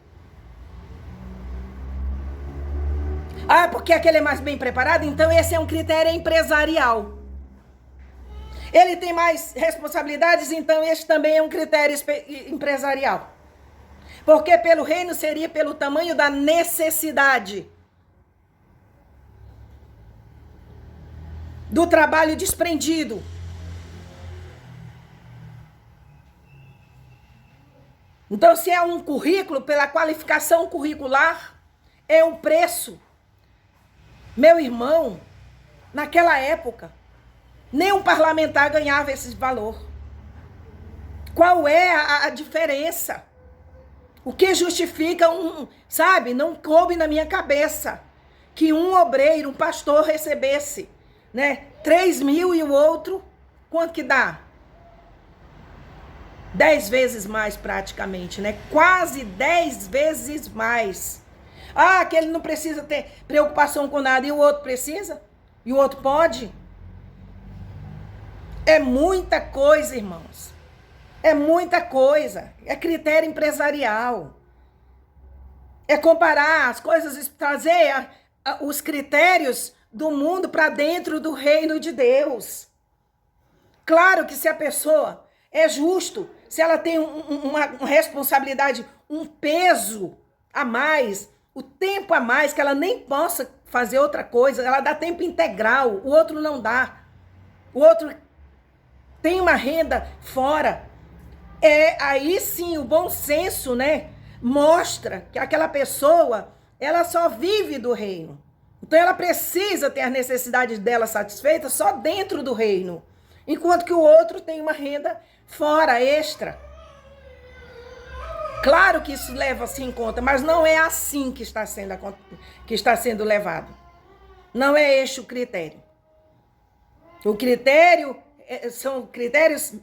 Ah, porque aquele é mais bem preparado? Então esse é um critério empresarial. Ele tem mais responsabilidades, então esse também é um critério empresarial. Porque pelo reino seria pelo tamanho da necessidade. Do trabalho desprendido. Então, se é um currículo, pela qualificação curricular, é um preço. Meu irmão, naquela época, nenhum parlamentar ganhava esse valor. Qual é a diferença? O que justifica sabe, não coube na minha cabeça que um obreiro, um pastor recebesse, né, 3.000 e o outro, quanto que dá? 10 vezes mais praticamente, né? Quase 10 vezes mais. Ah, que ele não precisa ter preocupação com nada e o outro precisa? E o outro pode? É muita coisa, irmãos. É muita coisa. É critério empresarial. É comparar as coisas, trazer os critérios do mundo para dentro do reino de Deus. Claro que se a pessoa é justo, se ela tem uma responsabilidade, um peso a mais, o tempo a mais, que ela nem possa fazer outra coisa, ela dá tempo integral, o outro não dá. O outro tem uma renda fora. Aí sim, o bom senso, né, mostra que aquela pessoa, ela só vive do reino. Então ela precisa ter as necessidades dela satisfeitas só dentro do reino. Enquanto que o outro tem uma renda fora, extra. Claro que isso leva-se em conta, mas não é assim que está sendo levado. Não é este o critério. O critério são critérios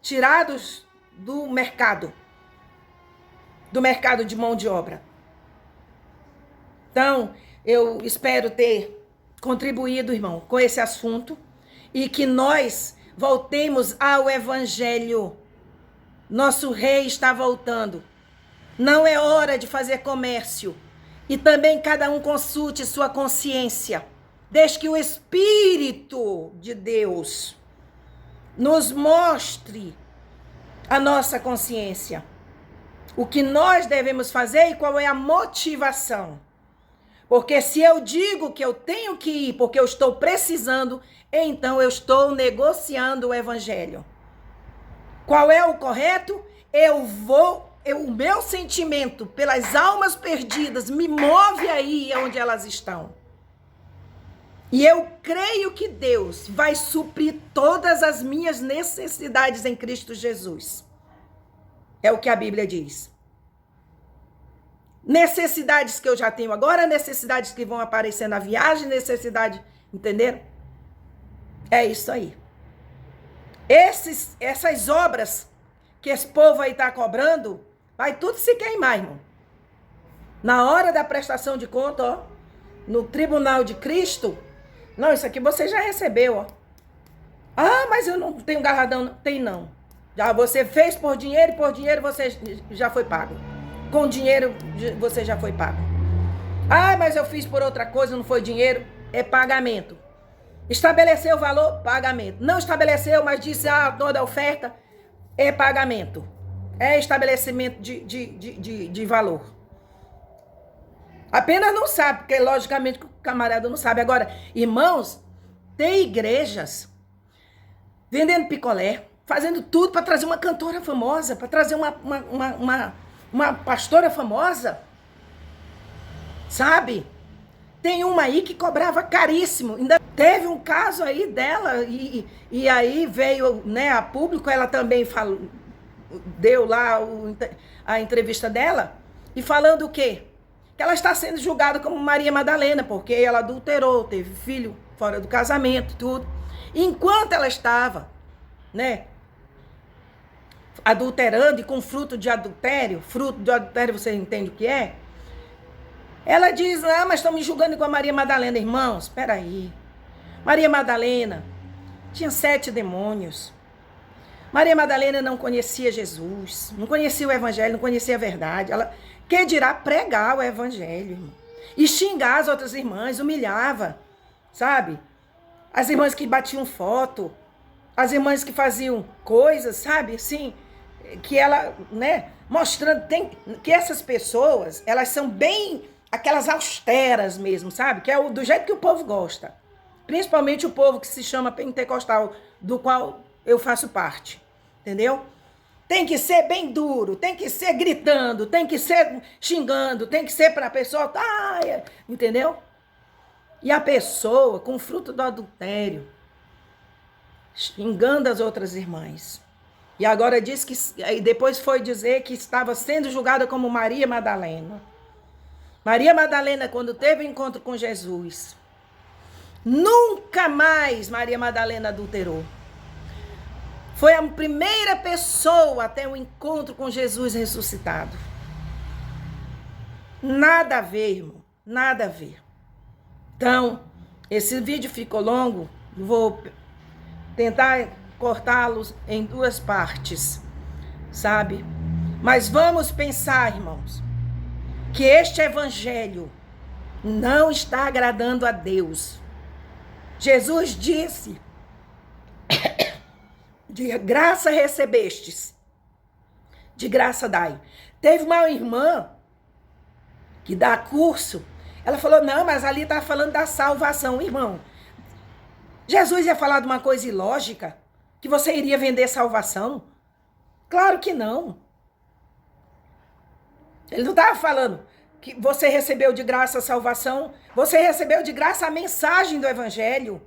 tirados do mercado de mão de obra. Então, eu espero ter contribuído, irmão, com esse assunto e que nós voltemos ao Evangelho. Nosso rei está voltando. Não é hora de fazer comércio. E também cada um consulte sua consciência. Desde que o Espírito de Deus nos mostre a nossa consciência. O que nós devemos fazer e qual é a motivação. Porque se eu digo que eu tenho que ir porque eu estou precisando, então eu estou negociando o Evangelho. Qual é o correto? O meu sentimento pelas almas perdidas me move aí onde elas estão. E eu creio que Deus vai suprir todas as minhas necessidades em Cristo Jesus. É o que a Bíblia diz. Necessidades que eu já tenho agora, necessidades que vão aparecer na viagem, necessidade, entenderam? É isso aí. Essas obras que esse povo aí está cobrando, vai tudo se queimar, irmão. Na hora da prestação de conta, ó, no tribunal de Cristo, não, isso aqui você já recebeu, ó. Ah, mas eu não tenho garradão. Não. Tem não. Já você fez por dinheiro e por dinheiro você já foi pago. Com dinheiro você já foi pago. Ah, mas eu fiz por outra coisa, não foi dinheiro. É pagamento. Estabeleceu o valor, pagamento. Não estabeleceu, mas disse, toda oferta é pagamento. É estabelecimento de valor. Apenas não sabe, porque logicamente o camarada não sabe. Agora, irmãos, tem igrejas vendendo picolé, fazendo tudo para trazer uma cantora famosa, para trazer uma pastora famosa, sabe? Tem uma aí que cobrava caríssimo. Ainda teve um caso aí dela e aí veio, né, a público, ela também deu lá a entrevista dela e falando o quê? Que ela está sendo julgada como Maria Madalena, porque ela adulterou, teve filho fora do casamento, tudo. Enquanto ela estava, né, adulterando e com fruto de adultério você entende o que é? Ela diz, mas estão me julgando com a Maria Madalena. Irmãos, espera aí. Maria Madalena tinha 7 demônios. Maria Madalena não conhecia Jesus, não conhecia o Evangelho, não conhecia a verdade. Ela que dirá pregar o Evangelho, irmão. E xingar as outras irmãs, humilhava, sabe? As irmãs que batiam foto, as irmãs que faziam coisas, sabe? Assim, que ela, né, mostrando que essas pessoas, elas são bem aquelas austeras mesmo, sabe? Que é do jeito que o povo gosta. Principalmente o povo que se chama pentecostal, do qual eu faço parte. Entendeu? Tem que ser bem duro, tem que ser gritando, tem que ser xingando, tem que ser para a pessoa... entendeu? E a pessoa, com fruto do adultério, xingando as outras irmãs. E agora diz que... Aí depois foi dizer que estava sendo julgada como Maria Madalena. Maria Madalena, quando teve o encontro com Jesus, nunca mais Maria Madalena adulterou. Foi a primeira pessoa a ter um encontro com Jesus ressuscitado. Nada a ver, irmão. Nada a ver. Então, esse vídeo ficou longo. Vou tentar cortá-los em 2 partes, sabe? Mas vamos pensar, irmãos, que este evangelho não está agradando a Deus. Jesus disse: de graça recebestes, de graça dai. Teve uma irmã que dá curso, ela falou: não, mas ali está falando da salvação. Irmão, Jesus ia falar de uma coisa ilógica, que você iria vender salvação? Claro que não. Ele não estava falando que você recebeu de graça a salvação, você recebeu de graça a mensagem do evangelho.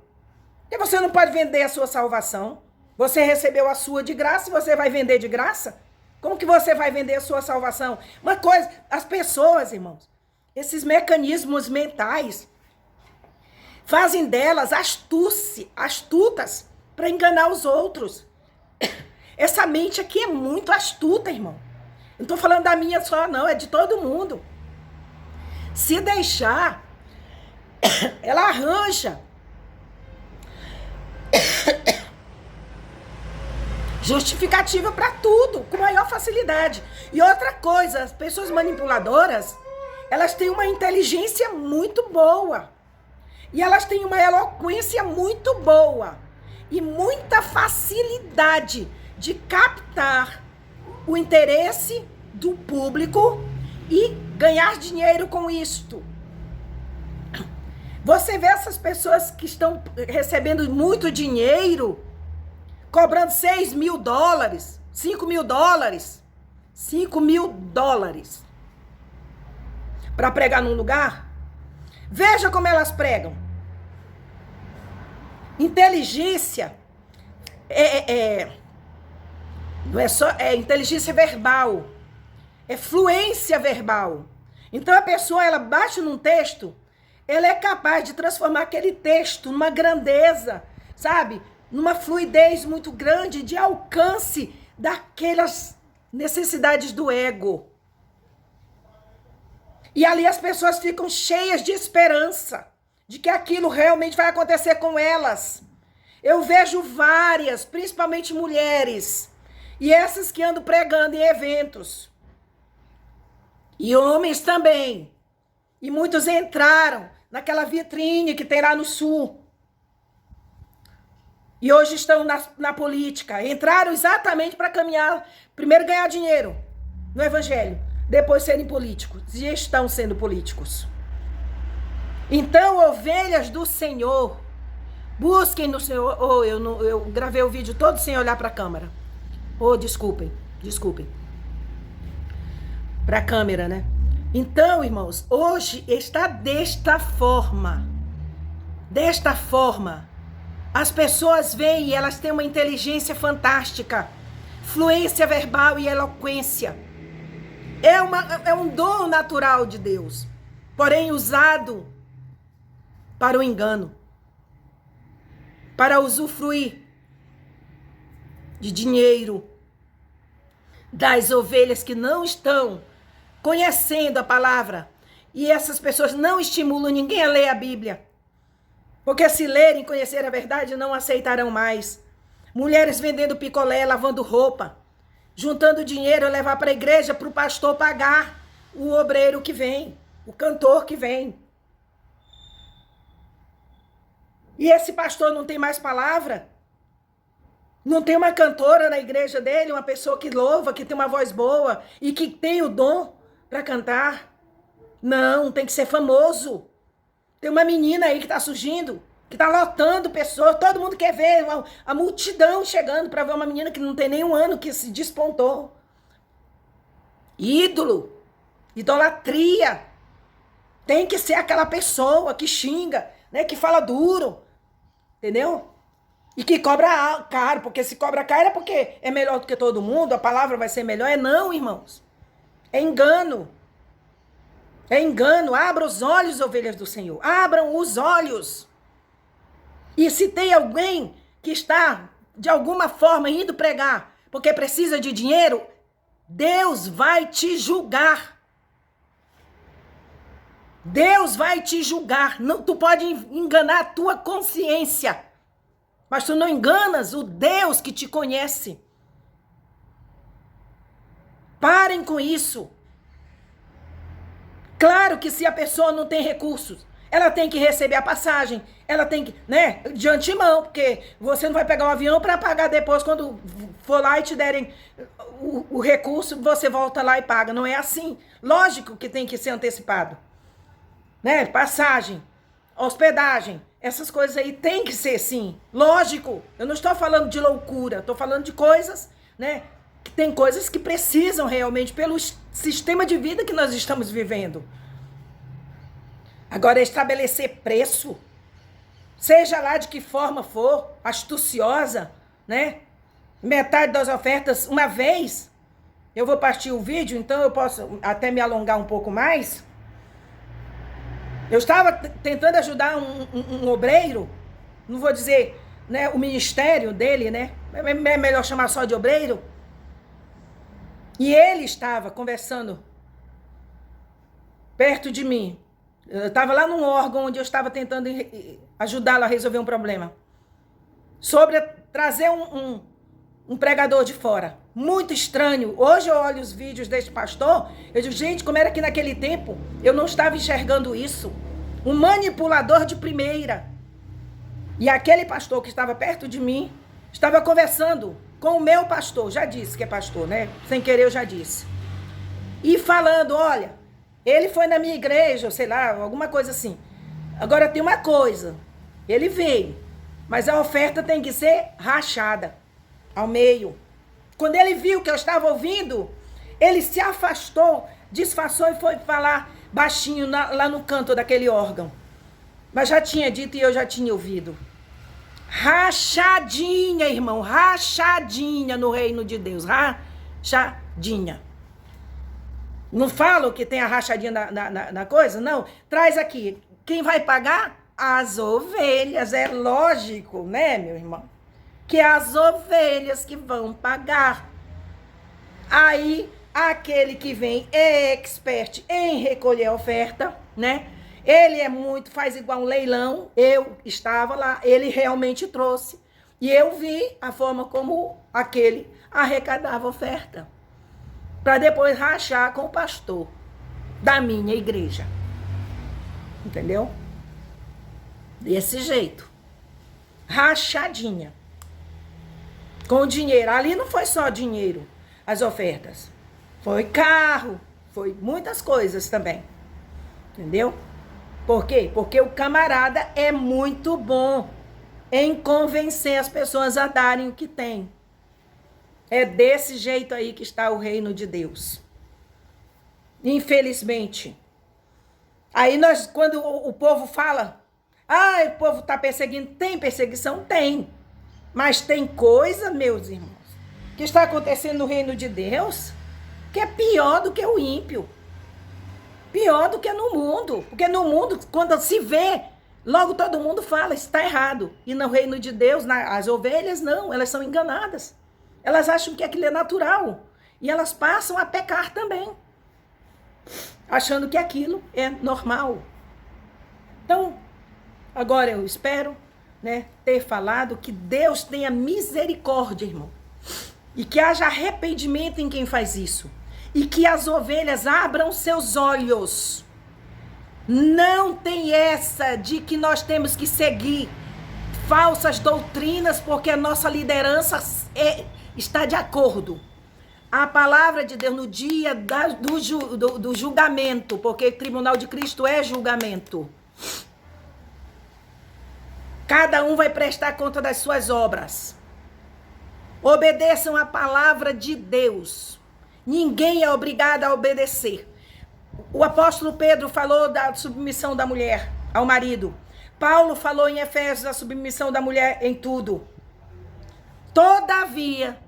E você não pode vender a sua salvação. Você recebeu a sua de graça e você vai vender de graça? Como que você vai vender a sua salvação? Uma coisa, as pessoas, irmãos, esses mecanismos mentais fazem delas astutas para enganar os outros. Essa mente aqui é muito astuta, irmão. Não estou falando da minha só, não, é de todo mundo. Se deixar, ela arranja justificativa para tudo, com maior facilidade. E outra coisa, as pessoas manipuladoras, elas têm uma inteligência muito boa. E elas têm uma eloquência muito boa. E muita facilidade de captar o interesse do público e ganhar dinheiro com isto. Você vê essas pessoas que estão recebendo muito dinheiro, cobrando $6.000, $5.000, $5.000 para pregar num lugar. Veja como elas pregam. Inteligência não é só inteligência verbal, é fluência verbal. Então a pessoa, ela bate num texto, ela é capaz de transformar aquele texto numa grandeza, sabe? Numa fluidez muito grande de alcance daquelas necessidades do ego. E ali as pessoas ficam cheias de esperança de que aquilo realmente vai acontecer com elas. Eu vejo várias, principalmente mulheres, e essas que andam pregando em eventos. E homens também. E muitos entraram naquela vitrine que tem lá no sul. E hoje estão na política. Entraram exatamente para caminhar, primeiro ganhar dinheiro no evangelho, depois serem políticos. E estão sendo políticos. Então, ovelhas do Senhor, busquem no Senhor. Eu gravei o vídeo todo sem olhar para a câmera. Desculpem. Para a câmera, né? Então, irmãos, hoje está desta forma. Desta forma. As pessoas veem e elas têm uma inteligência fantástica. Fluência verbal e eloquência. É um dom natural de Deus. Porém, usado para o engano. Para usufruir de dinheiro. Das ovelhas que não estão conhecendo a palavra. E essas pessoas não estimulam ninguém a ler a Bíblia. Porque se lerem e conhecer a verdade, não aceitarão mais. Mulheres vendendo picolé, lavando roupa, juntando dinheiro, levar para a igreja, para o pastor pagar o obreiro que vem, o cantor que vem. E esse pastor não tem mais palavra? Não tem uma cantora na igreja dele, uma pessoa que louva, que tem uma voz boa e que tem o dom para cantar? Não, tem que ser famoso. Tem uma menina aí que está surgindo, que está lotando pessoas, todo mundo quer ver, a multidão chegando para ver uma menina que não tem nem um ano que se despontou. Ídolo, idolatria. Tem que ser aquela pessoa que xinga, né, que fala duro, entendeu? E que cobra caro, porque se cobra caro é porque é melhor do que todo mundo, a palavra vai ser melhor. Não, irmãos. É engano. É engano. Abra os olhos, ovelhas do Senhor. Abram os olhos. E se tem alguém que está, de alguma forma, indo pregar porque precisa de dinheiro, Deus vai te julgar. Deus vai te julgar. Não, tu pode enganar a tua consciência, mas tu não enganas o Deus que te conhece. Parem com isso. Claro que se a pessoa não tem recursos, ela tem que receber a passagem, ela tem que, né, de antemão, porque você não vai pegar um avião para pagar depois, quando for lá e te derem o recurso, você volta lá e paga. Não é assim. Lógico que tem que ser antecipado. Né? Passagem, hospedagem, essas coisas aí tem que ser sim. Lógico. Eu não estou falando de loucura, estou falando de coisas, né? Que tem coisas que precisam realmente pelo sistema de vida que nós estamos vivendo. Agora, estabelecer preço, seja lá de que forma for, astuciosa, né? Metade das ofertas uma vez. Eu vou partir o vídeo, então eu posso até me alongar um pouco mais. Eu estava tentando ajudar um obreiro, não vou dizer, né, o ministério dele, né? É melhor chamar só de obreiro. E ele estava conversando perto de mim. Eu estava lá num órgão onde eu estava tentando ajudá-lo a resolver um problema. Sobre trazer um pregador de fora. Muito estranho. Hoje eu olho os vídeos desse pastor, eu digo, gente, como era que naquele tempo eu não estava enxergando isso? Um manipulador de primeira. E aquele pastor que estava perto de mim, estava conversando com o meu pastor, já disse que é pastor, né? Sem querer eu já disse. E falando, olha, ele foi na minha igreja, sei lá, alguma coisa assim. Agora tem uma coisa, ele veio, mas a oferta tem que ser rachada ao meio. Quando ele viu que eu estava ouvindo, ele se afastou, disfarçou e foi falar baixinho lá no canto daquele órgão. Mas já tinha dito e eu já tinha ouvido. Rachadinha, irmão, rachadinha no reino de Deus, rachadinha. Não falo que tem a rachadinha na coisa? Não, traz aqui. Quem vai pagar? As ovelhas, é lógico, né, meu irmão? Que as ovelhas que vão pagar. Aí, aquele que vem é expert em recolher a oferta, né? Ele é muito, faz igual um leilão. Eu estava lá, ele realmente trouxe. E eu vi a forma como aquele arrecadava a oferta. Para depois rachar com o pastor da minha igreja. Entendeu? Desse jeito. Rachadinha. Com dinheiro. Ali não foi só dinheiro, as ofertas. Foi carro, foi muitas coisas também. Entendeu? Por quê? Porque o camarada é muito bom em convencer as pessoas a darem o que tem. É desse jeito aí que está o reino de Deus. Infelizmente. Aí nós, quando o povo fala, o povo está perseguindo, tem perseguição? Tem. Mas tem coisa, meus irmãos, que está acontecendo no reino de Deus, que é pior do que o ímpio. Pior do que no mundo. Porque no mundo, quando se vê, logo todo mundo fala, está errado. E no reino de Deus, as ovelhas não, elas são enganadas. Elas acham que aquilo é natural. E elas passam a pecar também. Achando que aquilo é normal. Então, agora eu espero, né, ter falado que Deus tenha misericórdia, irmão. E que haja arrependimento em quem faz isso. E que as ovelhas abram seus olhos. Não tem essa de que nós temos que seguir falsas doutrinas porque a nossa liderança está de acordo. A palavra de Deus no dia do julgamento, porque o tribunal de Cristo é julgamento. Cada um vai prestar conta das suas obras. Obedeçam a palavra de Deus. Ninguém é obrigado a obedecer. O apóstolo Pedro falou da submissão da mulher ao marido. Paulo falou em Efésios a submissão da mulher em tudo. Todavia,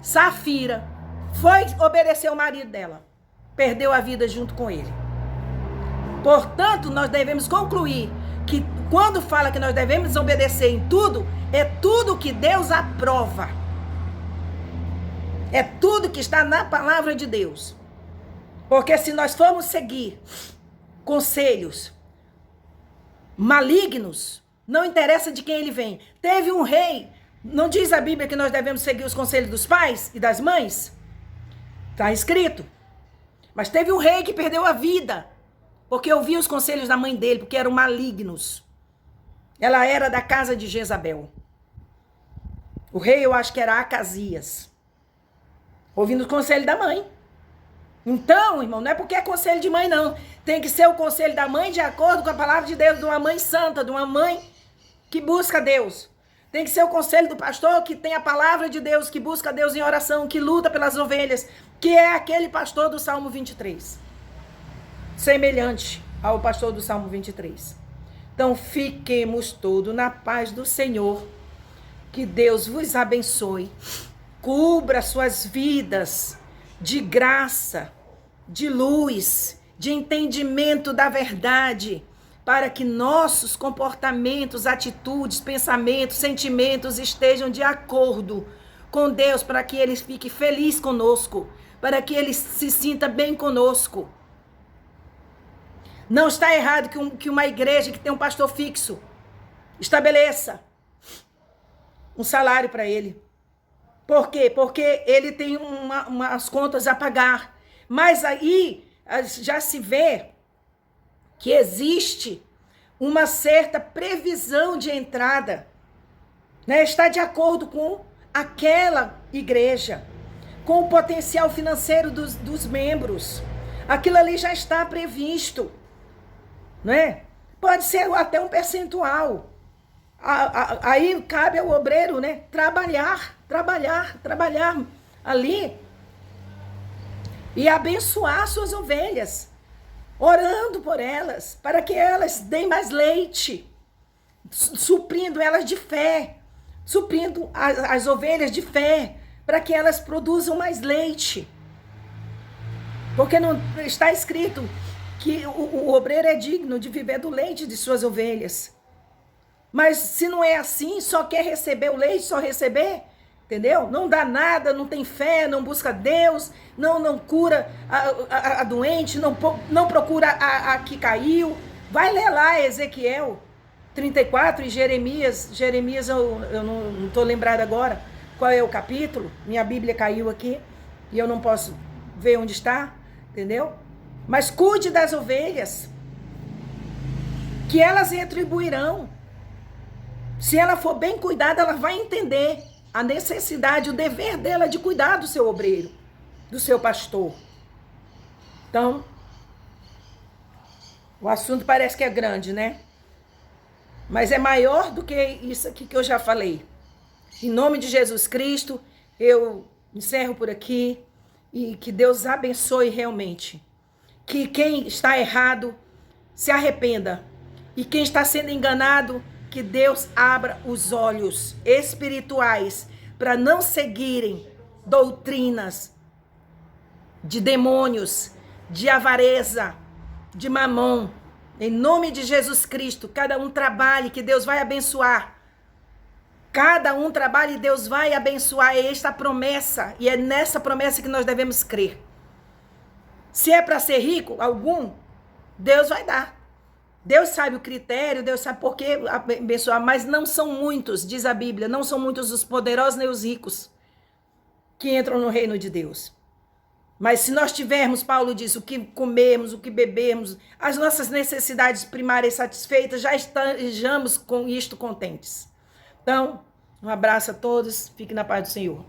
Safira foi obedecer ao marido dela. Perdeu a vida junto com ele. Portanto, nós devemos concluir que quando fala que nós devemos obedecer em tudo, é tudo que Deus aprova. É tudo que está na palavra de Deus. Porque se nós formos seguir conselhos malignos, não interessa de quem ele vem. Teve um rei, não diz a Bíblia que nós devemos seguir os conselhos dos pais e das mães? Está escrito. Mas teve um rei que perdeu a vida, porque ouvia os conselhos da mãe dele, porque eram malignos. Ela era da casa de Jezabel. O rei, eu acho que era Acasias. Ouvindo o conselho da mãe. Então, irmão, não é porque é conselho de mãe, não. Tem que ser o conselho da mãe de acordo com a palavra de Deus, de uma mãe santa, de uma mãe que busca Deus. Tem que ser o conselho do pastor que tem a palavra de Deus, que busca Deus em oração, que luta pelas ovelhas, que é aquele pastor do Salmo 23. Semelhante ao pastor do Salmo 23. Então, fiquemos todos na paz do Senhor. Que Deus vos abençoe. Cubra suas vidas de graça, de luz, de entendimento da verdade, para que nossos comportamentos, atitudes, pensamentos, sentimentos estejam de acordo com Deus, para que Ele fique feliz conosco, para que Ele se sinta bem conosco. Não está errado que uma igreja que tem um pastor fixo estabeleça um salário para ele. Por quê? Porque ele tem umas contas a pagar. Mas aí já se vê que existe uma certa previsão de entrada, né? Está de acordo com aquela igreja, com o potencial financeiro dos membros. Aquilo ali já está previsto, não é? Pode ser até um percentual. Aí cabe ao obreiro, né? Trabalhar ali e abençoar suas ovelhas, orando por elas, para que elas deem mais leite, suprindo elas de fé, suprindo as ovelhas de fé, para que elas produzam mais leite. Porque não está escrito que o obreiro é digno de viver do leite de suas ovelhas. Mas se não é assim, só quer receber o leite, só receber, entendeu? Não dá nada, não tem fé, não busca Deus, não cura a doente, não procura a que caiu. Vai ler lá Ezequiel 34 e Jeremias eu não estou lembrada agora qual é o capítulo, minha Bíblia caiu aqui e eu não posso ver onde está, entendeu? Mas cuide das ovelhas, que elas retribuirão. Se ela for bem cuidada, ela vai entender a necessidade, o dever dela de cuidar do seu obreiro, do seu pastor. Então, o assunto parece que é grande, né? Mas é maior do que isso aqui que eu já falei. Em nome de Jesus Cristo, eu encerro por aqui e que Deus abençoe realmente. Que quem está errado se arrependa e quem está sendo enganado, que Deus abra os olhos espirituais para não seguirem doutrinas de demônios, de avareza, de mamão. Em nome de Jesus Cristo, cada um trabalhe, que Deus vai abençoar. Cada um trabalhe e Deus vai abençoar. É esta promessa, e é nessa promessa que nós devemos crer. Se é para ser rico, algum, Deus vai dar. Deus sabe o critério, Deus sabe por que abençoar, mas não são muitos, diz a Bíblia, não são muitos os poderosos nem os ricos que entram no reino de Deus. Mas se nós tivermos, Paulo diz, o que comermos, o que bebermos, as nossas necessidades primárias satisfeitas, já estejamos com isto contentes. Então, um abraço a todos, fiquem na paz do Senhor.